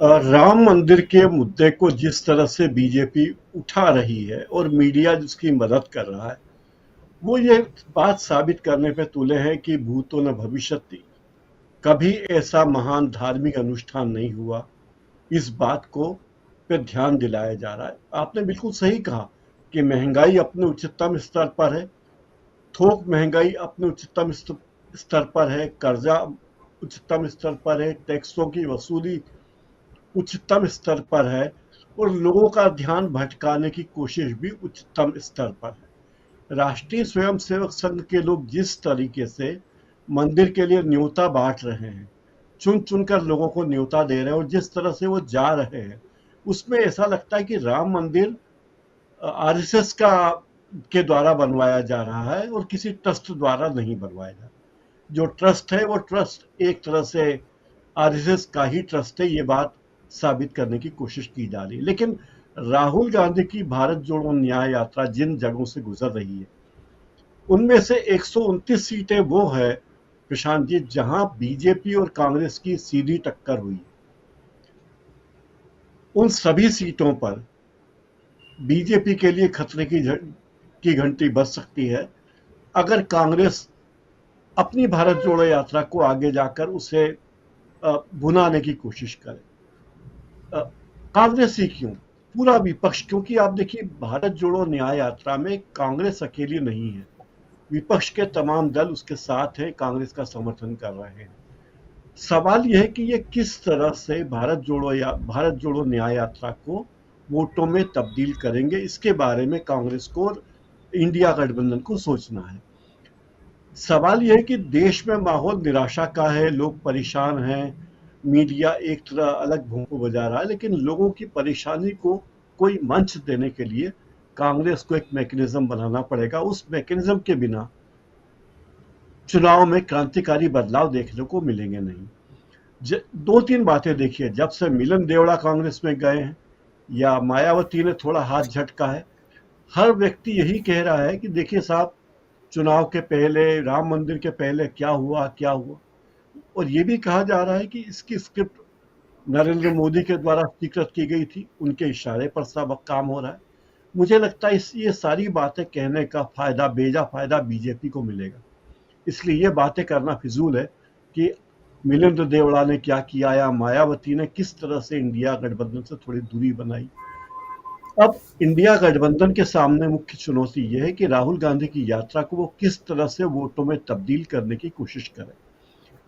[SPEAKER 7] राम मंदिर के मुद्दे को जिस तरह से बीजेपी उठा रही है और मीडिया जिसकी मदद कर रहा है, वो ये बात साबित करने पे तुले हैं कि भूतो न भविष्यति, कभी ऐसा महान धार्मिक अनुष्ठान नहीं हुआ। इस बात को पे ध्यान दिलाया जा रहा है। आपने बिल्कुल सही कहा कि महंगाई अपने उच्चतम स्तर पर है, थोक महंगाई अपने उच्चतम स्तर पर है, कर्जा उच्चतम स्तर पर है, टैक्सों की वसूली उच्चतम स्तर पर है, और लोगों का ध्यान भटकाने की कोशिश भी उच्चतम स्तर पर है। राष्ट्रीय स्वयंसेवक संघ के लोग जिस तरीके से मंदिर के लिए न्योता बांट रहे हैं, चुन चुनकर लोगों को न्योता दे रहे हैं, और जिस तरह से वो जा रहे हैं, उसमें ऐसा लगता है कि राम मंदिर आरएसएस के द्वारा बनवाया जा रहा है और किसी ट्रस्ट द्वारा नहीं बनवाया जा रहा। जो ट्रस्ट है वो ट्रस्ट एक तरह से आरएसएस का ही ट्रस्ट है, ये बात साबित करने की कोशिश की जा रही है। लेकिन राहुल गांधी की भारत जोड़ो न्याय यात्रा जिन जगहों से गुजर रही है, उनमें से 129 सीटें वो है प्रशांत जी जहां बीजेपी और कांग्रेस की सीधी टक्कर हुई। उन सभी सीटों पर बीजेपी के लिए खतरे की घंटी बज सकती है अगर कांग्रेस अपनी भारत जोड़ो यात्रा को आगे जाकर उसे भुनाने की कोशिश करे। कांग्रेस ही क्यों, पूरा विपक्ष, क्योंकि आप देखिए भारत जोड़ो न्याय यात्रा में कांग्रेस अकेली नहीं है, विपक्ष के तमाम दल उसके साथ हैं, कांग्रेस का समर्थन कर रहे हैं। सवाल यह है कि ये किस तरह से भारत जोड़ो न्याय यात्रा को वोटों में तब्दील करेंगे, इसके बारे में कांग्रेस को और इंडिया गठबंधन को सोचना है। सवाल यह है कि देश में माहौल निराशा का है, लोग परेशान हैं, मीडिया एक तरह अलग भूमिका बजा रहा है, लेकिन लोगों की परेशानी को कोई मंच देने के लिए कांग्रेस को एक मैकेनिज्म बनाना पड़ेगा। उस मैकेनिज्म के बिना चुनाव में क्रांतिकारी बदलाव देखने को मिलेंगे नहीं। दो तीन बातें देखिए, जब से मिलन देवड़ा कांग्रेस में गए हैं या मायावती ने थोड़ा हाथ झटका है, हर व्यक्ति यही कह रहा है कि देखिए साहब, चुनाव के पहले, राम मंदिर के पहले क्या हुआ, और ये भी कहा जा रहा है कि इसकी स्क्रिप्ट नरेंद्र मोदी के द्वारा स्वीकृत की गई थी, उनके इशारे पर सब काम हो रहा है। मुझे लगता है ये सारी बातें कहने का फायदा, बेजा फायदा बीजेपी को मिलेगा, इसलिए ये बातें करना फिजूल है कि मिलिंद देवड़ा ने क्या किया या मायावती ने किस तरह से इंडिया गठबंधन से थोड़ी दूरी बनाई। अब इंडिया गठबंधन के सामने मुख्य चुनौती यह है कि राहुल गांधी की यात्रा को वो किस तरह से वोटों में तब्दील करने की कोशिश करें।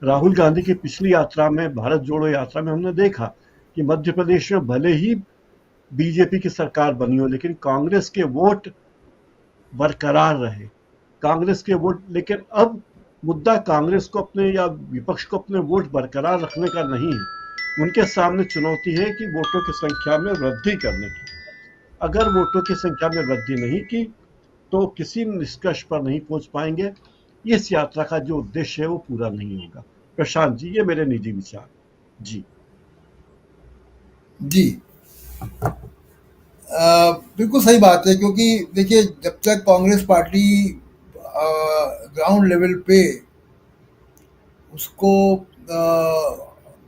[SPEAKER 7] राहुल गांधी की पिछली यात्रा में, भारत जोड़ो यात्रा में, हमने देखा कि मध्य प्रदेश में भले ही बीजेपी की सरकार बनी हो, लेकिन कांग्रेस के वोट बरकरार रहे, लेकिन अब मुद्दा कांग्रेस को अपने या विपक्ष को अपने वोट बरकरार रखने का नहीं है। उनके सामने चुनौती है कि वोटों की संख्या में वृद्धि करने की। अगर वोटों की संख्या में वृद्धि नहीं की तो किसी निष्कर्ष पर नहीं पहुंच पाएंगे। इस यात्रा का जो उद्देश्य है वो पूरा नहीं होगा। प्रशांत जी, ये मेरे निजी विचार। जी
[SPEAKER 1] जी, बिल्कुल सही बात है, क्योंकि देखिए जब तक कांग्रेस पार्टी ग्राउंड लेवल पे उसको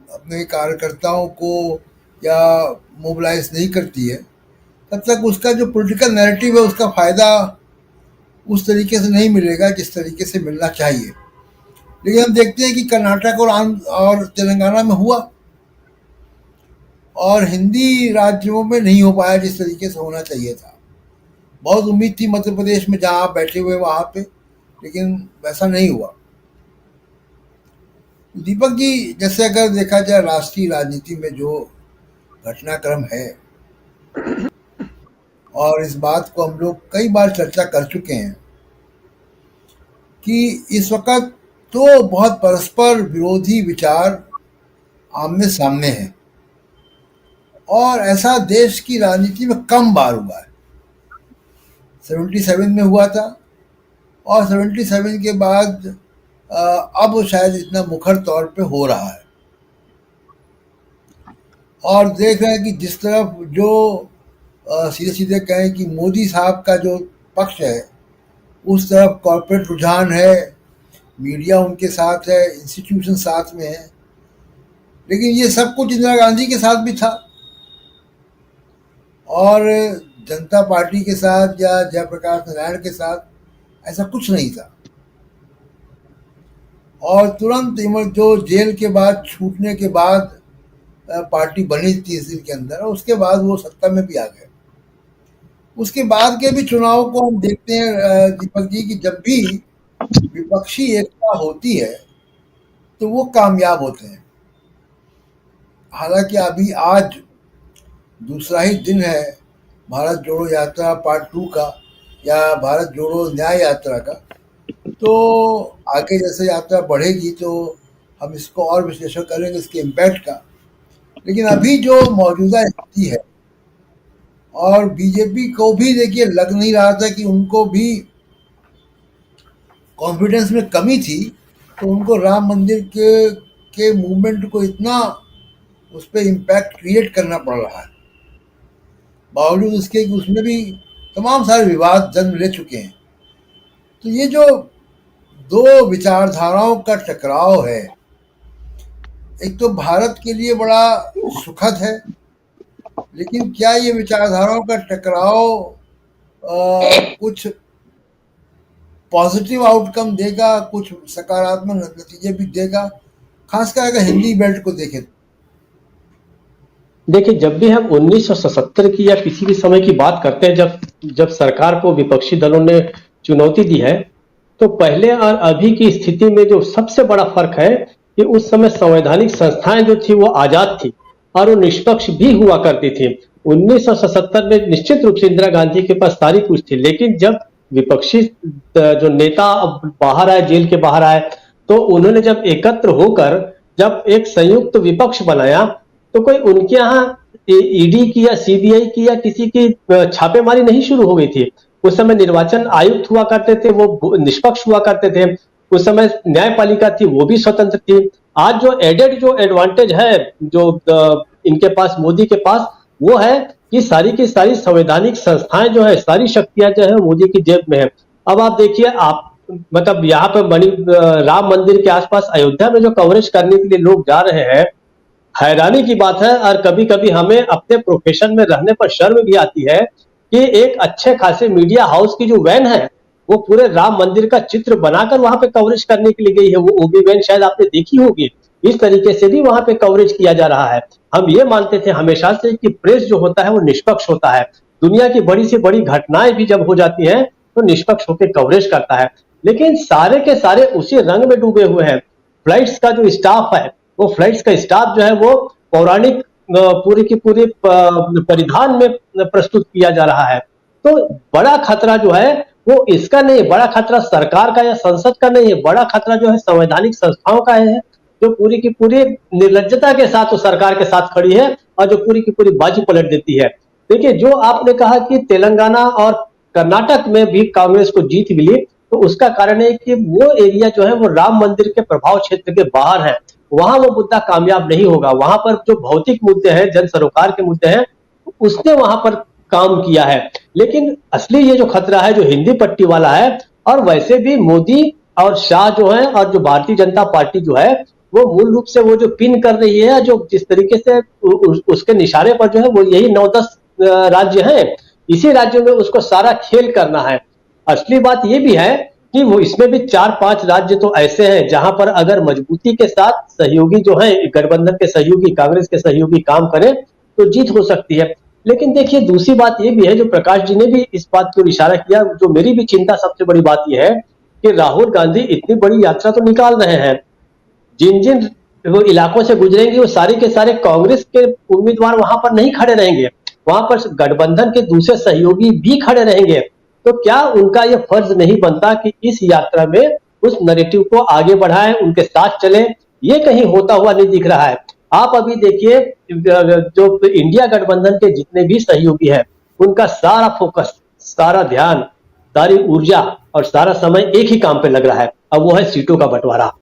[SPEAKER 1] अपने कार्यकर्ताओं को या मोबिलाइज नहीं करती है, तब तक उसका जो पॉलिटिकल नैरेटिव है उसका फ़ायदा उस तरीके से नहीं मिलेगा जिस तरीके से मिलना चाहिए। लेकिन हम देखते हैं कि कर्नाटक और तेलंगाना में हुआ, और हिंदी राज्यों में नहीं हो पाया जिस तरीके से होना चाहिए था। बहुत उम्मीद थी मध्य प्रदेश में, जहाँ आप बैठे हुए वहाँ पे, लेकिन वैसा नहीं हुआ। दीपक जी, जैसे अगर देखा जाए राष्ट्रीय राजनीति में जो घटनाक्रम है, और इस बात को हम लोग कई बार चर्चा कर चुके हैं कि इस वक्त तो बहुत परस्पर विरोधी विचार आमने सामने हैं, और ऐसा देश की राजनीति में कम बार हुआ है। 77 में हुआ था, और 77 के बाद अब शायद इतना मुखर तौर पे हो रहा है। और देख रहे हैं कि जिस तरफ जो सीधे सीधे कहें कि मोदी साहब का जो पक्ष है, उस तरफ कॉर्पोरेट रुझान है, मीडिया उनके साथ है, इंस्टीट्यूशन साथ में है। लेकिन ये सब कुछ इंदिरा गांधी के साथ भी था, और जनता पार्टी के साथ या जयप्रकाश नारायण के साथ ऐसा कुछ नहीं था। और तुरंत जो जेल के बाद छूटने के बाद पार्टी बनी 30 दिन के अंदर, और उसके बाद वो सत्ता में भी आ गए। उसके बाद के भी चुनाव को हम देखते हैं दीपक जी, कि जब भी विपक्षी एकता होती है तो वो कामयाब होते हैं। हालांकि अभी आज दूसरा ही दिन है भारत जोड़ो यात्रा पार्ट 2 का, या भारत जोड़ो न्याय यात्रा का। तो आगे जैसे यात्रा बढ़ेगी तो हम इसको और विश्लेषण करेंगे, इसके इम्पैक्ट का। लेकिन अभी जो मौजूदा स्थिति है, और बीजेपी को भी देखिए लग नहीं रहा था कि उनको भी कॉन्फिडेंस में कमी थी, तो उनको राम मंदिर के मूवमेंट को इतना उस पर इम्पैक्ट क्रिएट करना पड़ रहा है, बावजूद इसके कि उसमें भी तमाम सारे विवाद जन्म ले चुके हैं। तो ये जो दो विचारधाराओं का टकराव है, एक तो भारत के लिए बड़ा सुखद है, लेकिन क्या ये विचारधाराओं का टकराव कुछ पॉजिटिव आउटकम देगा, कुछ सकारात्मक नतीजे भी देगा, खासकर अगर हिंदी बेल्ट को देखें।
[SPEAKER 9] देखिए, जब भी हम 1977 की या किसी भी समय की बात करते हैं, जब सरकार को विपक्षी दलों ने चुनौती दी है, तो पहले और अभी की स्थिति में जो सबसे बड़ा फर्क है कि उस समय संवैधानिक संस्थाएं जो थी वो आजाद थी और वो निष्पक्ष भी हुआ करती थी। 1977 में निश्चित रूप से इंदिरा गांधी के पास सारी कुछ थी, लेकिन जब विपक्षी जो नेता बाहर आए, जेल के बाहर आए, तो उन्होंने जब एकत्र होकर जब एक संयुक्त विपक्ष बनाया, तो कोई उनके यहाँ ईडी की या सीबीआई की या किसी की छापेमारी नहीं शुरू हो गई थी। उस समय निर्वाचन आयुक्त हुआ करते थे, वो निष्पक्ष हुआ करते थे। उस समय न्यायपालिका थी, वो भी स्वतंत्र थी। आज जो एडवांटेज है जो इनके पास, मोदी के पास, वो है कि सारी की सारी संवैधानिक संस्थाएं जो है, सारी शक्तियां जो है मोदी की जेब में है। अब आप देखिए, आप मतलब यहाँ पे राम मंदिर के आसपास अयोध्या में जो कवरेज करने के लिए लोग जा रहे हैं, हैरानी की बात है। और कभी कभी हमें अपने प्रोफेशन में रहने पर शर्म भी आती है कि एक अच्छे खासे मीडिया हाउस की जो वैन है, वो पूरे राम मंदिर का चित्र बनाकर वहां पे कवरेज करने के लिए गई है। वो ओबी वैन शायद आपने देखी होगी। इस तरीके से भी वहां पे कवरेज किया जा रहा है। हम ये मानते थे हमेशा से कि प्रेस जो होता है वो निष्पक्ष होता है। दुनिया की बड़ी से बड़ी घटनाएं भी जब हो जाती हैं तो निष्पक्ष होकर कवरेज करता है, लेकिन सारे के सारे उसी रंग में डूबे हुए हैं। फ्लाइट्स का जो स्टाफ है, वो फ्लाइट्स का स्टाफ जो है वो पौराणिक पूरी की पूरी परिधान में प्रस्तुत किया जा रहा है। तो बड़ा खतरा जो है वो इसका नहीं है, बड़ा खतरा सरकार का या संसद का नहीं है, बड़ा खतरा जो है संवैधानिक संस्थाओं का है, जो पूरी की पूरी निर्लज्जता के साथ वो सरकार के साथ खड़ी है और जो पूरी की पूरी बाजी पलट देती है। देखिए, जो आपने कहा कि तेलंगाना और कर्नाटक में भी कांग्रेस को जीत मिली, तो उसका कारण है कि वो एरिया जो है वो राम मंदिर के प्रभाव क्षेत्र के बाहर है। वहां वो मुद्दा कामयाब नहीं होगा। वहां पर जो भौतिक मुद्दे हैं, जन सरोकार के मुद्दे हैं, उसने वहां पर काम किया है। लेकिन असली ये जो खतरा है, जो हिंदी पट्टी वाला है, और वैसे भी मोदी और शाह जो है और जो भारतीय जनता पार्टी जो है, वो मूल रूप से वो जो पिन कर रही है, जो जिस तरीके से उसके निशाने पर जो है वो यही 9-10 राज्य हैं, इसी राज्यों में उसको सारा खेल करना है। असली बात ये भी है कि वो इसमें भी 4-5 राज्य तो ऐसे हैं जहां पर अगर मजबूती के साथ सहयोगी जो है, गठबंधन के सहयोगी, कांग्रेस के सहयोगी काम करें तो जीत हो सकती है। लेकिन देखिए, दूसरी बात ये भी है, जो प्रकाश जी ने भी इस बात को इशारा किया, जो मेरी भी चिंता सबसे बड़ी बात यह है कि राहुल गांधी इतनी बड़ी यात्रा तो निकाल रहे हैं, जिन जिन वो इलाकों से गुजरेंगे वो सारे के सारे कांग्रेस के उम्मीदवार वहां पर नहीं खड़े रहेंगे, वहां पर गठबंधन के दूसरे सहयोगी भी खड़े रहेंगे। तो क्या उनका यह फर्ज नहीं बनता कि इस यात्रा में उस नैरेटिव को आगे बढ़ाएं, उनके साथ चलें? ये कहीं होता हुआ नहीं दिख रहा है। आप अभी देखिए, जो इंडिया गठबंधन के जितने भी सहयोगी हैं, उनका सारा फोकस, सारा ध्यान, सारी ऊर्जा और सारा समय एक ही काम पे लग रहा है, अब वो है सीटों का बंटवारा।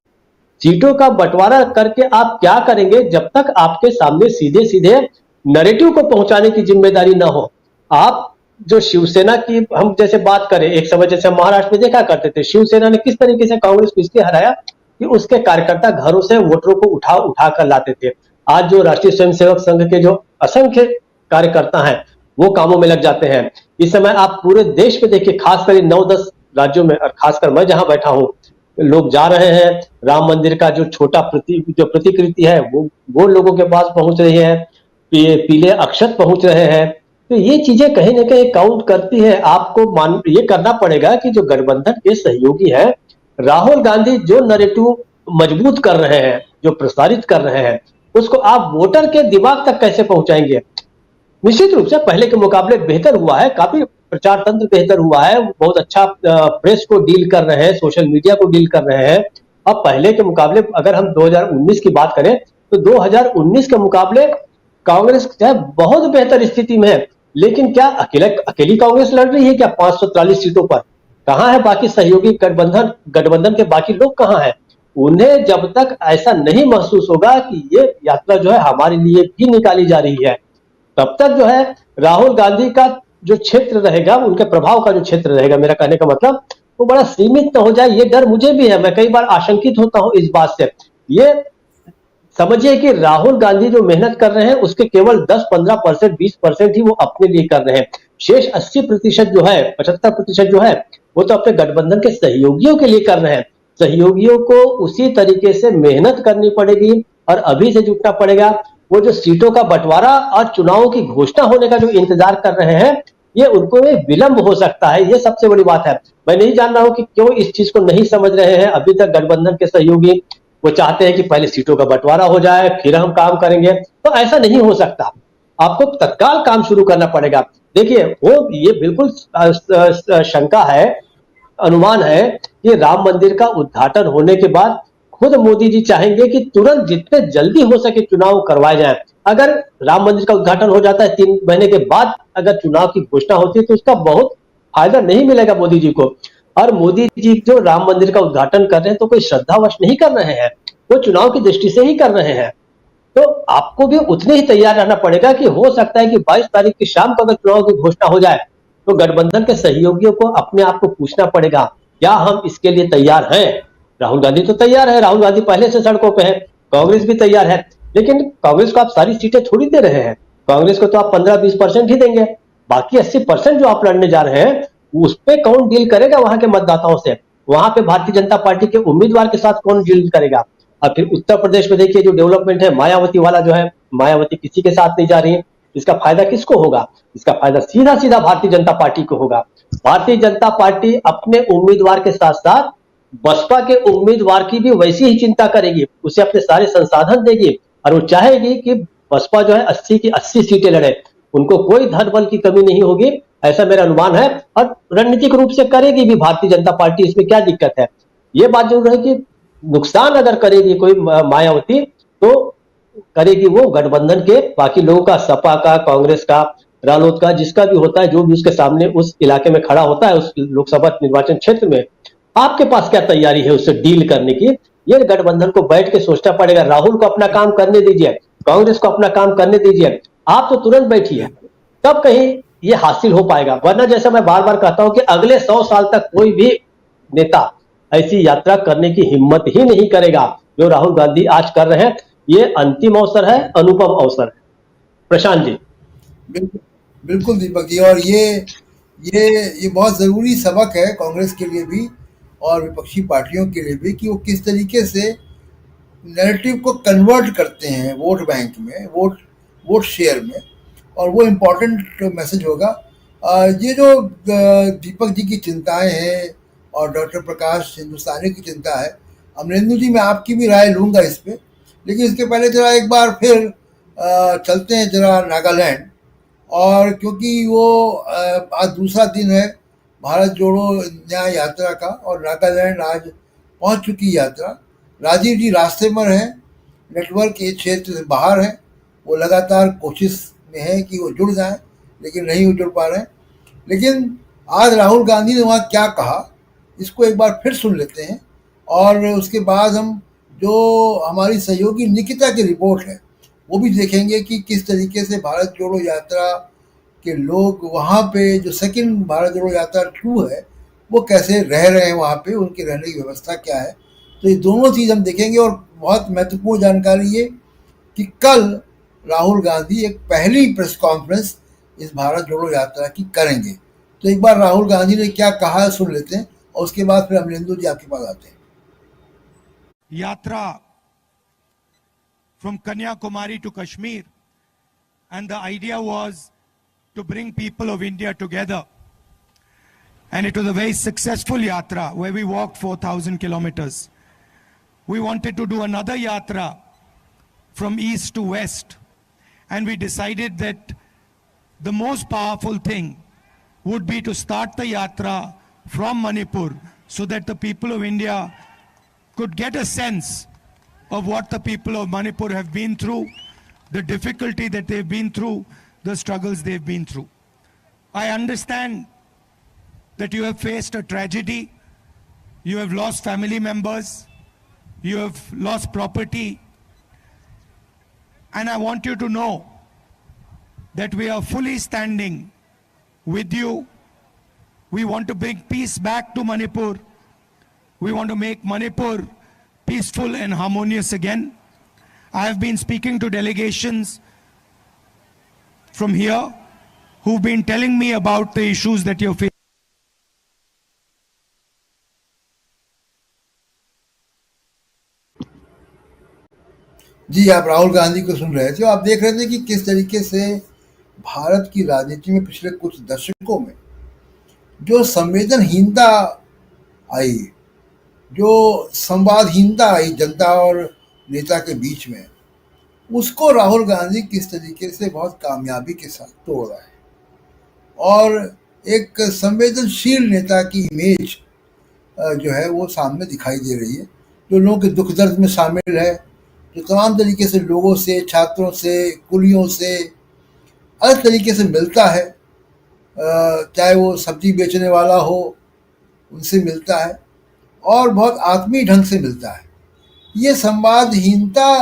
[SPEAKER 9] सीटों का बंटवारा करके आप क्या करेंगे जब तक आपके सामने सीधे सीधे नैरेटिव को पहुंचाने की जिम्मेदारी ना हो? आप जो शिवसेना की हम जैसे बात करें, एक समय जैसे महाराष्ट्र में देखा करते थे, शिवसेना ने किस तरीके से कांग्रेस को इसलिए हराया कि उसके कार्यकर्ता घरों से वोटरों को उठा कर लाते थे। आज जो राष्ट्रीय स्वयंसेवक संघ के जो असंख्य कार्यकर्ता हैं वो कामों में लग जाते हैं। इस समय आप पूरे देश में देखिए, खासकर 9-10 राज्यों में, और खासकर मैं जहां बैठा हूं, लोग जा रहे हैं। राम मंदिर का जो छोटा प्रतिकृति है वो लोगों के पास पहुंच रही है, पीले अक्षत पहुंच रहे हैं। तो ये चीजें कहीं ना कहीं काउंट करती है। आपको ये करना पड़ेगा कि जो गठबंधन के सहयोगी हैं, राहुल गांधी जो नैरेटिव मजबूत कर रहे हैं, जो प्रसारित कर रहे हैं, उसको आप वोटर के दिमाग तक कैसे पहुंचाएंगे? निश्चित रूप से पहले के मुकाबले बेहतर हुआ है, काफी प्रचार तंत्र बेहतर हुआ है, बहुत अच्छा प्रेस को डील कर रहे हैं, सोशल मीडिया को डील कर रहे हैं। अब पहले के मुकाबले अगर हम 2019 की बात करें तो 2019 के मुकाबले कांग्रेस जो है बहुत बेहतर स्थिति में है। लेकिन क्या अकेली कांग्रेस लड़ रही है क्या 543 सीटों पर? कहां है बाकी सहयोगी गठबंधन के बाकी लोग कहां हैं? उन्हें जब तक ऐसा नहीं महसूस होगा कि ये यात्रा जो है हमारे लिए भी निकाली जा रही है, तब तक जो है राहुल गांधी का जो क्षेत्र रहेगा, उनके प्रभाव का जो क्षेत्र रहेगा, मेरा कहने का मतलब, वो बड़ा सीमित न हो जाए, ये डर मुझे भी है। मैं कई बार आशंकित होता हूं इस बात से। ये समझिए कि राहुल गांधी जो मेहनत कर रहे हैं उसके केवल 10-15%, 20% ही वो अपने लिए कर रहे हैं। शेष 80% जो है, 75% जो है, वो तो अपने गठबंधन के सहयोगियों के लिए कर रहे हैं। सहयोगियों को उसी तरीके से मेहनत करनी पड़ेगी और अभी से जुटना पड़ेगा। वो जो सीटों का बंटवारा और चुनावों की घोषणा होने का जो इंतजार कर रहे हैं, ये उनको में विलंब हो सकता है। ये सबसे बड़ी बात है। मैं नहीं जान रहा हूं कि क्यों इस चीज को नहीं समझ रहे हैं अभी तक गठबंधन के सहयोगी। वो चाहते हैं कि पहले सीटों का बंटवारा हो जाए, फिर हम काम करेंगे। तो ऐसा नहीं हो सकता। आपको तत्काल काम शुरू करना पड़ेगा। देखिए, वो ये बिल्कुल शंका है, अनुमान है कि राम मंदिर का उद्घाटन होने के बाद खुद मोदी जी चाहेंगे कि तुरंत जितने जल्दी हो सके चुनाव करवाए जाएं। अगर राम मंदिर का उद्घाटन हो जाता है 3 महीने के बाद अगर चुनाव की घोषणा होती है तो उसका बहुत फायदा नहीं मिलेगा मोदी जी को। और मोदी जी जो राम मंदिर का उद्घाटन कर रहे हैं तो कोई श्रद्धावश नहीं कर रहे हैं, वो चुनाव की दृष्टि से ही कर रहे हैं। तो आपको भी उतने ही तैयार रहना पड़ेगा कि हो सकता है कि 22 तारीख की शाम को अगर चुनाव की घोषणा हो जाए तो गठबंधन के सहयोगियों को अपने आप को पूछना पड़ेगा, क्या हम इसके लिए तैयार हैं? राहुल गांधी तो तैयार है, राहुल गांधी पहले से सड़कों पे है, कांग्रेस भी तैयार है, लेकिन कांग्रेस को आप सारी सीटें थोड़ी दे रहे हैं। कांग्रेस को तो आप 15-20% ही देंगे, बाकी 80% जो आप लड़ने जा रहे हैं उस पे कौन डील करेगा वहां के मतदाताओं से? वहां पे भारतीय जनता पार्टी के उम्मीदवार के साथ कौन डील करेगा? और फिर उत्तर प्रदेश में देखिए जो डेवलपमेंट है, मायावती वाला जो है, मायावती किसी के साथ नहीं जा रही है। इसका फायदा किसको होगा? इसका फायदा सीधा सीधा भारतीय जनता पार्टी को होगा। भारतीय जनता पार्टी अपने उम्मीदवार के साथ साथ बसपा के उम्मीदवार की भी वैसी ही चिंता करेगी, उसे अपने सारे संसाधन देगी और वो चाहेगी कि बसपा जो है 80 की 80 सीटें लड़े। उनको कोई धन बल की कमी नहीं होगी, ऐसा मेरा अनुमान है। और रणनीतिक रूप से करेगी भी भारतीय जनता पार्टी, इसमें क्या दिक्कत है? ये बात जरूर है कि नुकसान अगर करेगी कोई मायावती तो करेगी वो गठबंधन के बाकी लोगों का, सपा का, कांग्रेस का, रालोद का, जिसका भी होता है, जो भी उसके सामने उस इलाके में खड़ा होता है उस लोकसभा निर्वाचन क्षेत्र में। आपके पास क्या तैयारी है उससे डील करने की? ये गठबंधन को बैठ के सोचना पड़ेगा। राहुल को अपना काम करने दीजिए, कांग्रेस को अपना काम करने दीजिए, आप तो तुरंत बैठिए, तब कहीं ये हासिल हो पाएगा। वरना जैसा मैं बार बार कहता हूं कि अगले 100 साल तक कोई भी नेता ऐसी यात्रा करने की हिम्मत ही नहीं करेगा जो राहुल गांधी आज कर रहे हैं। ये अंतिम अवसर है, अनुपम अवसर है। प्रशांत जी।
[SPEAKER 1] बिल्कुल बिल्कुल दीपक जी, और ये बहुत ज़रूरी सबक है कांग्रेस के लिए भी और विपक्षी पार्टियों के लिए भी कि वो किस तरीके से नैरेटिव को कन्वर्ट करते हैं वोट बैंक में, वोट शेयर में, और वो इम्पोर्टेंट मैसेज होगा। ये जो दीपक जी की चिंताएं हैं और डॉक्टर प्रकाश हिंदुस्तानी की चिंता है, अमरेंदु जी मैं आपकी भी राय लूँगा इस पे, लेकिन इसके पहले जरा एक बार फिर चलते हैं जरा नागालैंड। और क्योंकि वो आज दूसरा दिन है भारत जोड़ो न्याय यात्रा का और नागालैंड आज पहुंच चुकी यात्रा। राजीव जी रास्ते पर हैं, नेटवर्क के क्षेत्र से बाहर हैं, वो लगातार कोशिश में है कि वो जुड़ जाएं लेकिन नहीं जुड़ पा रहे हैं। लेकिन आज राहुल गांधी ने वहाँ क्या कहा इसको एक बार फिर सुन लेते हैं और उसके बाद हम जो हमारी सहयोगी निकिता की रिपोर्ट है वो भी देखेंगे कि किस तरीके से भारत जोड़ो यात्रा के लोग वहाँ पे, जो सेकंड भारत जोड़ो यात्रा 2 है, वो कैसे रह रहे हैं वहाँ पे, उनकी रहने की व्यवस्था क्या है। तो ये दोनों चीज़ हम देखेंगे। और बहुत महत्वपूर्ण जानकारी ये कि कल राहुल गांधी एक पहली प्रेस कॉन्फ्रेंस इस भारत जोड़ो यात्रा की करेंगे। तो एक बार राहुल गांधी ने क्या कहा है सुन लेते हैं और उसके बाद फिर अमरेंदु जी आपके पास आते हैं।
[SPEAKER 2] Yatra from Kanyakumari to Kashmir, and the idea was to bring people of India together. And it was a very successful yatra where we walked 4,000 kilometers. We wanted to do another yatra from east to west, and we decided that the most powerful thing would be to start the yatra from Manipur so that the people of India could get a sense of what the people of Manipur have been through, the difficulty that they've been through, the struggles they've been through. I understand that you have faced a tragedy, you have lost family members, you have lost property, and I want you to know that we are fully standing with you. We want to bring peace back to Manipur. We want to make Manipur peaceful and harmonious again. I have been speaking to delegations from here who've been telling me about the issues that you're facing.
[SPEAKER 1] जी, आप राहुल गांधी को सुन रहे थे। आप देख रहे थे कि किस तरीके से भारत की राजनीति में पिछले कुछ दशकों में जो संवेदनहीनता आई, जो संवादहीनता आई जनता और नेता के बीच में, उसको राहुल गांधी किस तरीके से बहुत कामयाबी के साथ तोड़ रहा है और एक संवेदनशील नेता की इमेज जो है वो सामने दिखाई दे रही है, जो लोगों के दुख दर्द में शामिल है, जो तमाम तरीके से लोगों से, छात्रों से, कुलियों से अलग तरीके से मिलता है, चाहे वो सब्जी बेचने वाला हो उनसे मिलता है और बहुत आत्मीय ढंग से मिलता है। ये संवादहीनता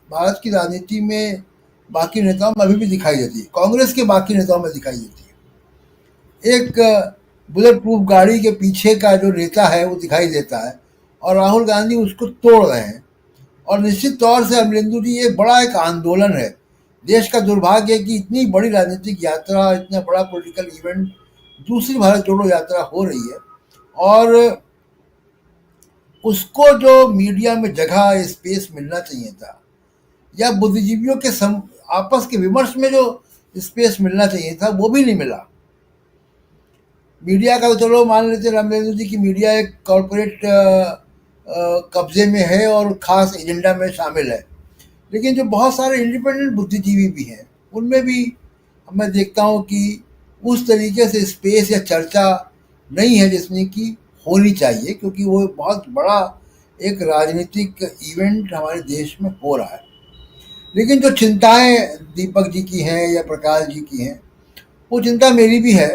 [SPEAKER 1] भारत की राजनीति में बाकी नेताओं में अभी भी दिखाई देती है, कांग्रेस के बाकी नेताओं में दिखाई देती है। एक बुलेट प्रूफ गाड़ी के पीछे का जो नेता है वो दिखाई देता है और राहुल गांधी उसको तोड़ रहे हैं। और निश्चित तौर से अमरेंदु जी, ये बड़ा एक आंदोलन है। देश का दुर्भाग्य है कि इतनी बड़ी राजनीतिक यात्रा, इतना बड़ा पॉलिटिकल इवेंट, दूसरी भारत जोड़ो यात्रा हो रही है और उसको जो मीडिया में जगह, स्पेस मिलना चाहिए था, या बुद्धिजीवियों के आपस के विमर्श में जो स्पेस मिलना चाहिए था, वो भी नहीं मिला। मीडिया का तो चलो मान लेते हैं रामदेव जी की मीडिया एक कॉरपोरेट कब्जे में है और खास एजेंडा में शामिल है, लेकिन जो बहुत सारे इंडिपेंडेंट बुद्धिजीवी भी हैं उनमें भी मैं देखता हूँ कि उस तरीके से स्पेस या चर्चा नहीं है जिसमें कि होनी चाहिए, क्योंकि वो बहुत बड़ा एक राजनीतिक इवेंट हमारे देश में हो रहा है। लेकिन जो चिंताएं दीपक जी की हैं या प्रकाश जी की हैं, वो चिंता मेरी भी है,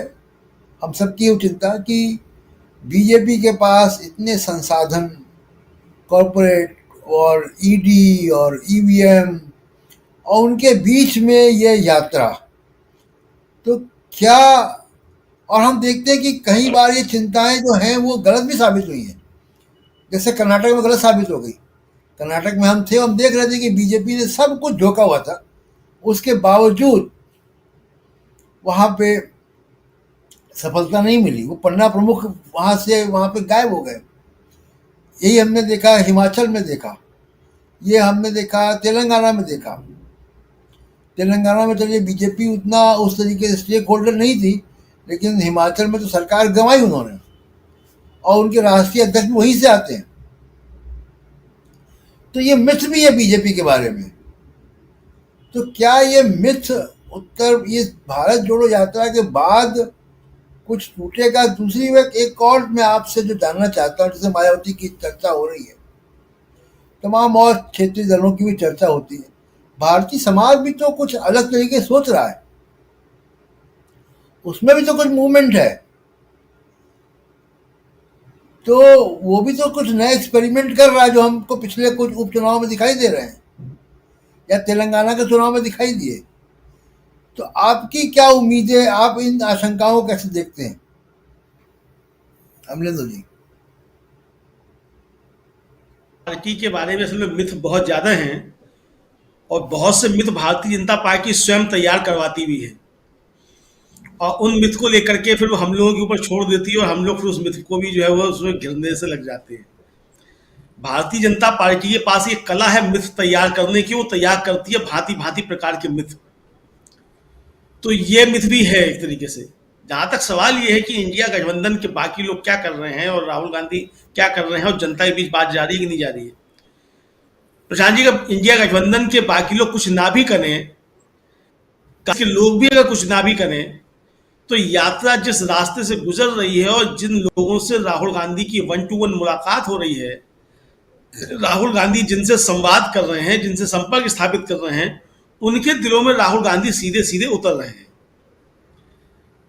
[SPEAKER 1] हम सबकी वो चिंता कि बीजेपी के पास इतने संसाधन, कॉरपोरेट और ईडी और ईवीएम, और उनके बीच में ये यात्रा, तो क्या, और हम देखते हैं कि कई बार ये चिंताएं जो हैं वो गलत भी साबित हुई हैं। जैसे कर्नाटक में गलत साबित हो गई। कर्नाटक में हम थे, हम देख रहे थे कि बीजेपी ने सब कुछ झोंका हुआ था, उसके बावजूद वहाँ पे सफलता नहीं मिली। वो पन्ना प्रमुख वहाँ से वहाँ पे गायब हो गए। यही हमने देखा हिमाचल में, देखा ये हमने देखा तेलंगाना में, देखा तेलंगाना में चलिए बीजेपी उतना उस तरीके से स्टेक होल्डर नहीं थी, लेकिन हिमाचल में तो सरकार गंवाई उन्होंने और उनके राष्ट्रीय अध्यक्ष भी वहीं से आते हैं। तो ये मिथ भी है बीजेपी के बारे में। तो क्या ये मिथ ये भारत जोड़ो यात्रा के बाद कुछ टूटेगा? दूसरी एक और मैं आपसे जो जानना चाहता हूँ, जैसे मायावती की चर्चा हो रही है, तमाम और क्षेत्रीय दलों की भी चर्चा होती है, भारतीय समाज भी तो कुछ अलग तरीके सोच रहा है, उसमें भी तो कुछ मूवमेंट है, तो वो भी तो कुछ नया एक्सपेरिमेंट कर रहा है जो हमको पिछले कुछ उपचुनाव में दिखाई दे रहे हैं या तेलंगाना के चुनाव में दिखाई दिए। तो आपकी क्या उम्मीदें, आप इन आशंकाओं को कैसे देखते हैं अमरेंद्र जी?
[SPEAKER 10] पार्टी के बारे में असल में मिथ बहुत ज्यादा हैं और बहुत से मिथ भारतीय जनता पार्टी स्वयं तैयार करवाती भी है और उन मिथ को लेकर के फिर वो हम लोगों के ऊपर छोड़ देती है और हम लोग फिर उस मिथ को भी जो है वो उसमें घिरने से लग जाते हैं। भारतीय जनता पार्टी के पास एक कला है मिथ तैयार करने की, वो तैयार करती है भांति भांति प्रकार के मिथ। तो ये मिथ भी है एक तरीके से। जहां तक सवाल ये है कि इंडिया गठबंधन के बाकी लोग क्या कर रहे हैं और राहुल गांधी क्या कर रहे हैं और जनता के बीच बात जा रही है कि नहीं जा रही है, प्रशांत जी, का इंडिया गठबंधन के बाकी लोग कुछ ना भी करें, के लोग भी अगर कुछ ना भी करें, तो यात्रा जिस रास्ते से गुजर रही है और जिन लोगों से राहुल गांधी की 1-to-1 मुलाकात हो रही है, राहुल गांधी जिनसे संवाद कर रहे हैं, जिनसे संपर्क स्थापित कर रहे हैं, उनके दिलों में राहुल गांधी सीधे सीधे उतर रहे हैं।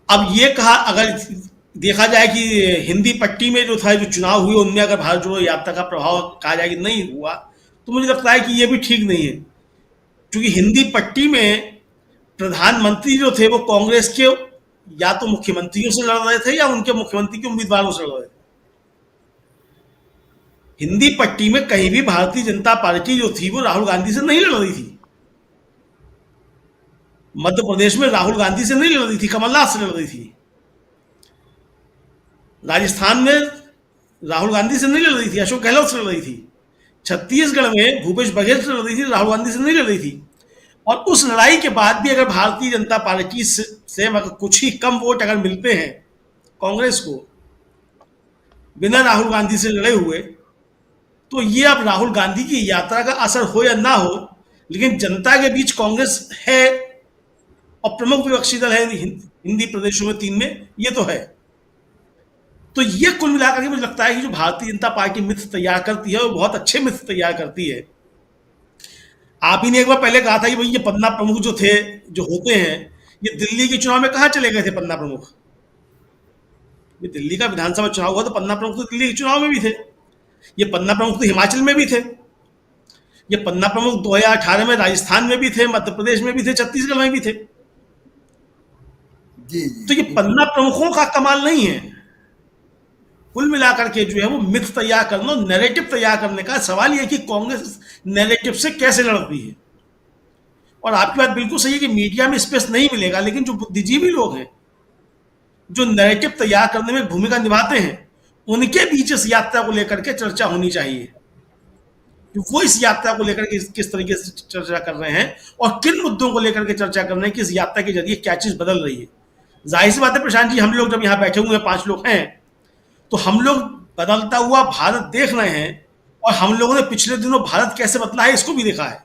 [SPEAKER 10] अब ये कहा, अगर देखा जाए कि हिंदी पट्टी में जो था, जो चुनाव हुए, उनमें अगर भारत जोड़ो यात्रा का प्रभाव कहा जाए कि नहीं हुआ, तो मुझे लगता है कि ये भी ठीक नहीं है, क्योंकि हिंदी पट्टी में प्रधानमंत्री जो थे वो कांग्रेस के या तो मुख्यमंत्रियों से लड़ रहे थे या उनके मुख्यमंत्री के उम्मीदवारों से लड़ रहे थे। हिंदी पट्टी में कहीं भी भारतीय जनता पार्टी जो थी वो राहुल गांधी से नहीं लड़ रही थी। मध्य प्रदेश में राहुल गांधी से नहीं लड़ रही थी, कमलनाथ से लड़ रही थी। राजस्थान में राहुल गांधी से नहीं लड़ रही थी, अशोक गहलोत से लड़ रही थी। छत्तीसगढ़ में भूपेश बघेल से लड़ रही थी, राहुल गांधी से नहीं लड़ रही थी। और उस लड़ाई के बाद भी अगर भारतीय जनता पार्टी से अगर कुछ ही कम वोट अगर मिलते हैं कांग्रेस को बिना राहुल गांधी से लड़े हुए, तो ये अब राहुल गांधी की यात्रा का असर हो या ना हो, लेकिन जनता के बीच कांग्रेस है और प्रमुख विपक्षी दल है हिंदी प्रदेशों में 3 में, ये तो है। तो ये कुल मिलाकर के मुझे लगता है कि जो भारतीय जनता पार्टी मित्र तैयार करती है वो बहुत अच्छे मित्र तैयार करती है। आप ही ने एक बार पहले कहा था कि भाई ये पन्ना प्रमुख जो थे, जो होते हैं, ये दिल्ली के चुनाव में कहाँ चले गए थे पन्ना प्रमुख? ये दिल्ली का विधानसभा चुनाव हुआ तो पन्ना प्रमुख तो दिल्ली के चुनाव में भी थे, ये पन्ना प्रमुख तो हिमाचल में भी थे, ये पन्ना प्रमुख 2018 में राजस्थान में भी थे, मध्य प्रदेश में भी थे, छत्तीसगढ़ में भी थे। तो ये पन्ना प्रमुखों का कमाल नहीं है, कुल मिलाकर के जो है वो मिथ तैयार करना, नैरेटिव तैयार करने का सवाल ये है कि कांग्रेस नैरेटिव से कैसे लड़ती है। और आपकी बात बिल्कुल सही है कि मीडिया में स्पेस नहीं मिलेगा, लेकिन जो बुद्धिजीवी लोग हैं जो नैरेटिव तैयार करने में भूमिका निभाते हैं, उनके बीच इस यात्रा को लेकर के चर्चा होनी चाहिए कि वो इस यात्रा को लेकर के किस तरीके से चर्चा कर रहे हैं और किन मुद्दों को लेकर के चर्चा कर रहे हैं कि इस यात्रा के जरिए क्या चीज बदल रही है। जाहिर सी बात है प्रशांत जी, हम लोग जब यहाँ बैठे हुए हैं 5 लोग हैं, तो हम लोग बदलता हुआ भारत देख रहे हैं और हम लोगों ने पिछले दिनों भारत कैसे बदला है इसको भी देखा है।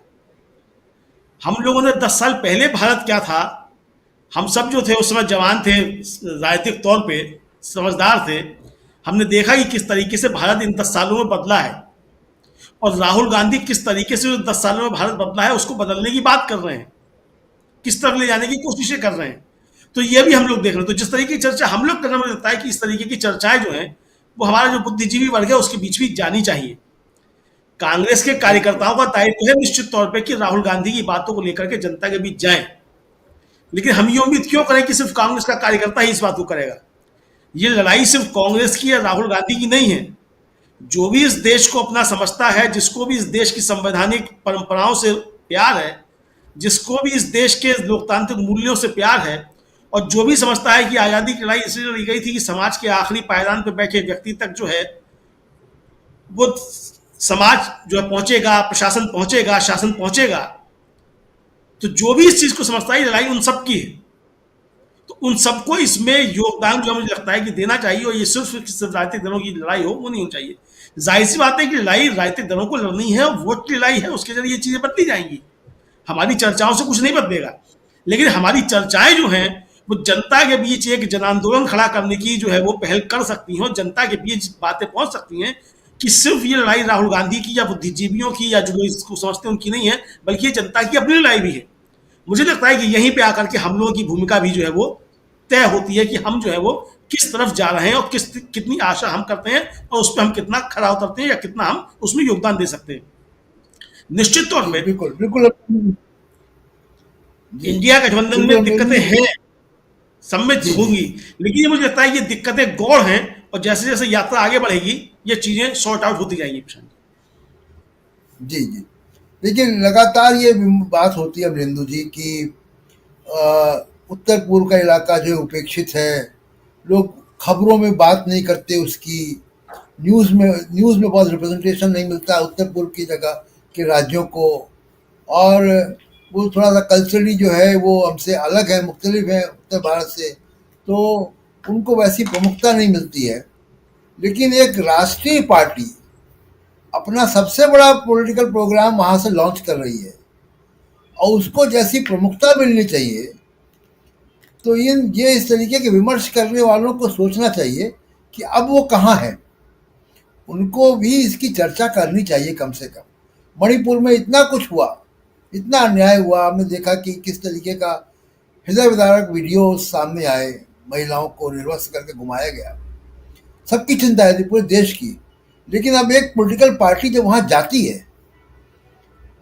[SPEAKER 10] हम लोगों ने 10 साल पहले भारत क्या था, हम सब जो थे उस समय जवान थे, राजनीतिक तौर पे समझदार थे, हमने देखा कि किस तरीके से भारत इन 10 सालों में बदला है और राहुल गांधी किस तरीके से 10 सालों में भारत बदला है उसको बदलने की बात कर रहे हैं, किस तरफ ले जाने की कोशिशें कर रहे हैं। तो ये भी हम लोग देख रहे हैं। तो जिस तरीके की चर्चा हम लोग करना, मुझे लगता है कि इस तरीके की चर्चाएं जो हैं वो हमारा जो बुद्धिजीवी वर्ग है उसके बीच भी जानी चाहिए। कांग्रेस के कार्यकर्ताओं का दायित्व है निश्चित तौर पे कि राहुल गांधी की बातों को लेकर के जनता के बीच जाएं, लेकिन हम ये उम्मीद क्यों करें कि सिर्फ कांग्रेस का कार्यकर्ता ही इस बात को करेगा। ये लड़ाई सिर्फ कांग्रेस की या राहुल गांधी की नहीं है। जो भी इस देश को अपना समझता है, जिसको भी इस देश की संवैधानिक परंपराओं से प्यार है, जिसको भी इस देश के लोकतांत्रिक मूल्यों से प्यार है और जो भी समझता है कि आज़ादी की लड़ाई इसलिए लड़ी गई थी कि समाज के आखिरी पायदान पर बैठे व्यक्ति तक जो है वो समाज जो है पहुंचेगा, प्रशासन पहुंचेगा, शासन पहुंचेगा, तो जो भी इस चीज को समझता है ये लड़ाई उन सब की है। तो उन सबको इसमें योगदान जो मुझे लगता है कि देना चाहिए और ये सिर्फ राजनीतिक दलों की लड़ाई हो वो नहीं होनी चाहिए। जाहिर सी बात है कि लड़ाई राजनीतिक दलों को लड़नी है, वोट की लड़ाई है, उसके जरिए ये चीजें बदली जाएंगी। हमारी चर्चाओं से कुछ नहीं बदलेगा, लेकिन हमारी चर्चाएं जो हैं वो जनता के बीच एक जन आंदोलन खड़ा करने की जो है वो पहल कर सकती हैं, जनता के बीच बातें पहुंच सकती हैं कि सिर्फ ये लड़ाई राहुल गांधी की या बुद्धिजीवियों की या जो इसको समझते हैं उनकी नहीं है, बल्कि ये जनता की अपनी लड़ाई भी है। मुझे लगता है कि यहीं पे आकर के हम लोगों की भूमिका भी जो है वो तय होती है कि हम जो है वो किस तरफ जा रहे हैं और कितनी आशा हम करते हैं और उस पर हम कितना खरा उतरते हैं या कितना हम उसमें योगदान दे सकते हैं। निश्चित तौर पर
[SPEAKER 1] बिल्कुल बिल्कुल
[SPEAKER 10] इंडिया गठबंधन में दिक्कतें हैं, सम्मिलित होंगी, लेकिन ये मुझे लगता है ये दिक्कतें गौड़ हैं और जैसे जैसे यात्रा आगे बढ़ेगी ये चीजें सॉर्ट आउट होती जाएंगी।
[SPEAKER 1] जी जी, लेकिन लगातार ये बात होती है अमरिंदु जी की उत्तर पूर्व का इलाका जो उपेक्षित है, लोग खबरों में बात नहीं करते, उसकी न्यूज़ में बहुत रिप्रेजेंटेशन नहीं मिलता उत्तर पूर्व की जगह के राज्यों को, और वो थोड़ा सा कल्चरली जो है वो हमसे अलग है, मुख्तलिफ है उत्तर भारत से, तो उनको वैसी प्रमुखता नहीं मिलती है। लेकिन एक राष्ट्रीय पार्टी अपना सबसे बड़ा पॉलिटिकल प्रोग्राम वहाँ से लॉन्च कर रही है और उसको जैसी प्रमुखता मिलनी चाहिए, तो ये इस तरीके के विमर्श करने वालों को सोचना चाहिए कि अब वो कहाँ है, उनको भी इसकी चर्चा करनी चाहिए कम से कम। मणिपुर में इतना कुछ हुआ, इतना अन्याय हुआ, हमने देखा कि किस तरीके का हृदय विदारक वीडियो सामने आए, महिलाओं को निर्वस्त्र करके घुमाया गया, सबकी चिंता है पूरे देश की। लेकिन अब एक पॉलिटिकल पार्टी जब वहाँ जाती है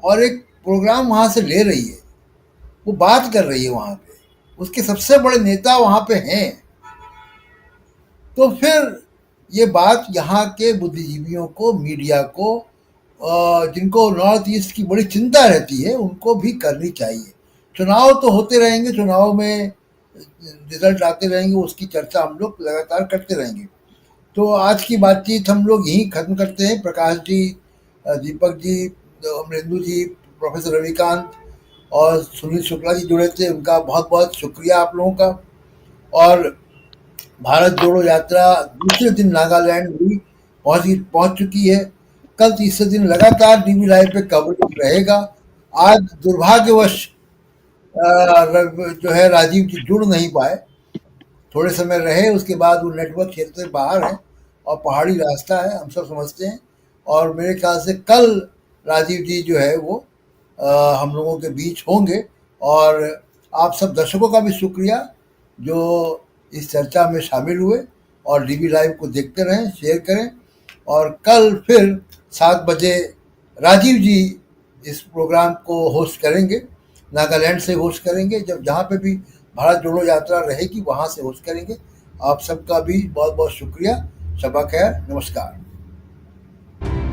[SPEAKER 1] और एक प्रोग्राम वहाँ से ले रही है, वो बात कर रही है वहाँ पे, उसके सबसे बड़े नेता वहाँ पे हैं, तो फिर ये बात यहाँ के बुद्धिजीवियों को, मीडिया को, जिनको नॉर्थ ईस्ट की बड़ी चिंता रहती है, उनको भी करनी चाहिए। चुनाव तो होते रहेंगे, चुनाव में रिजल्ट आते रहेंगे, उसकी चर्चा हम लोग लगातार करते रहेंगे। तो आज की बातचीत हम लोग यहीं ख़त्म करते हैं। प्रकाश जी दीपक जी, अमरेंदु जी, प्रोफेसर रविकांत और सुनील शुक्ला जी जुड़े थे, उनका बहुत बहुत शुक्रिया आप लोगों का। और भारत जोड़ो यात्रा दूसरे दिन नागालैंड भी पहुंच चुकी है। कल तीसरे दिन लगातार डीवी लाइव पे कवरेज रहेगा। आज दुर्भाग्यवश जो है राजीव जी जुड़ नहीं पाए, थोड़े समय रहे, उसके बाद वो नेटवर्क क्षेत्र से बाहर है और पहाड़ी रास्ता है, हम सब समझते हैं। और मेरे ख्याल से कल राजीव जी जो है वो हम लोगों के बीच होंगे। और आप सब दर्शकों का भी शुक्रिया जो इस चर्चा में शामिल हुए और डीवी लाइव को देखते रहें, शेयर करें। और कल फिर 7 बजे राजीव जी इस प्रोग्राम को होस्ट करेंगे, नागालैंड से होस्ट करेंगे, जब जहाँ पे भी भारत जोड़ो यात्रा रहेगी वहाँ से होस्ट करेंगे। आप सबका भी बहुत बहुत शुक्रिया। शबा खैर, नमस्कार।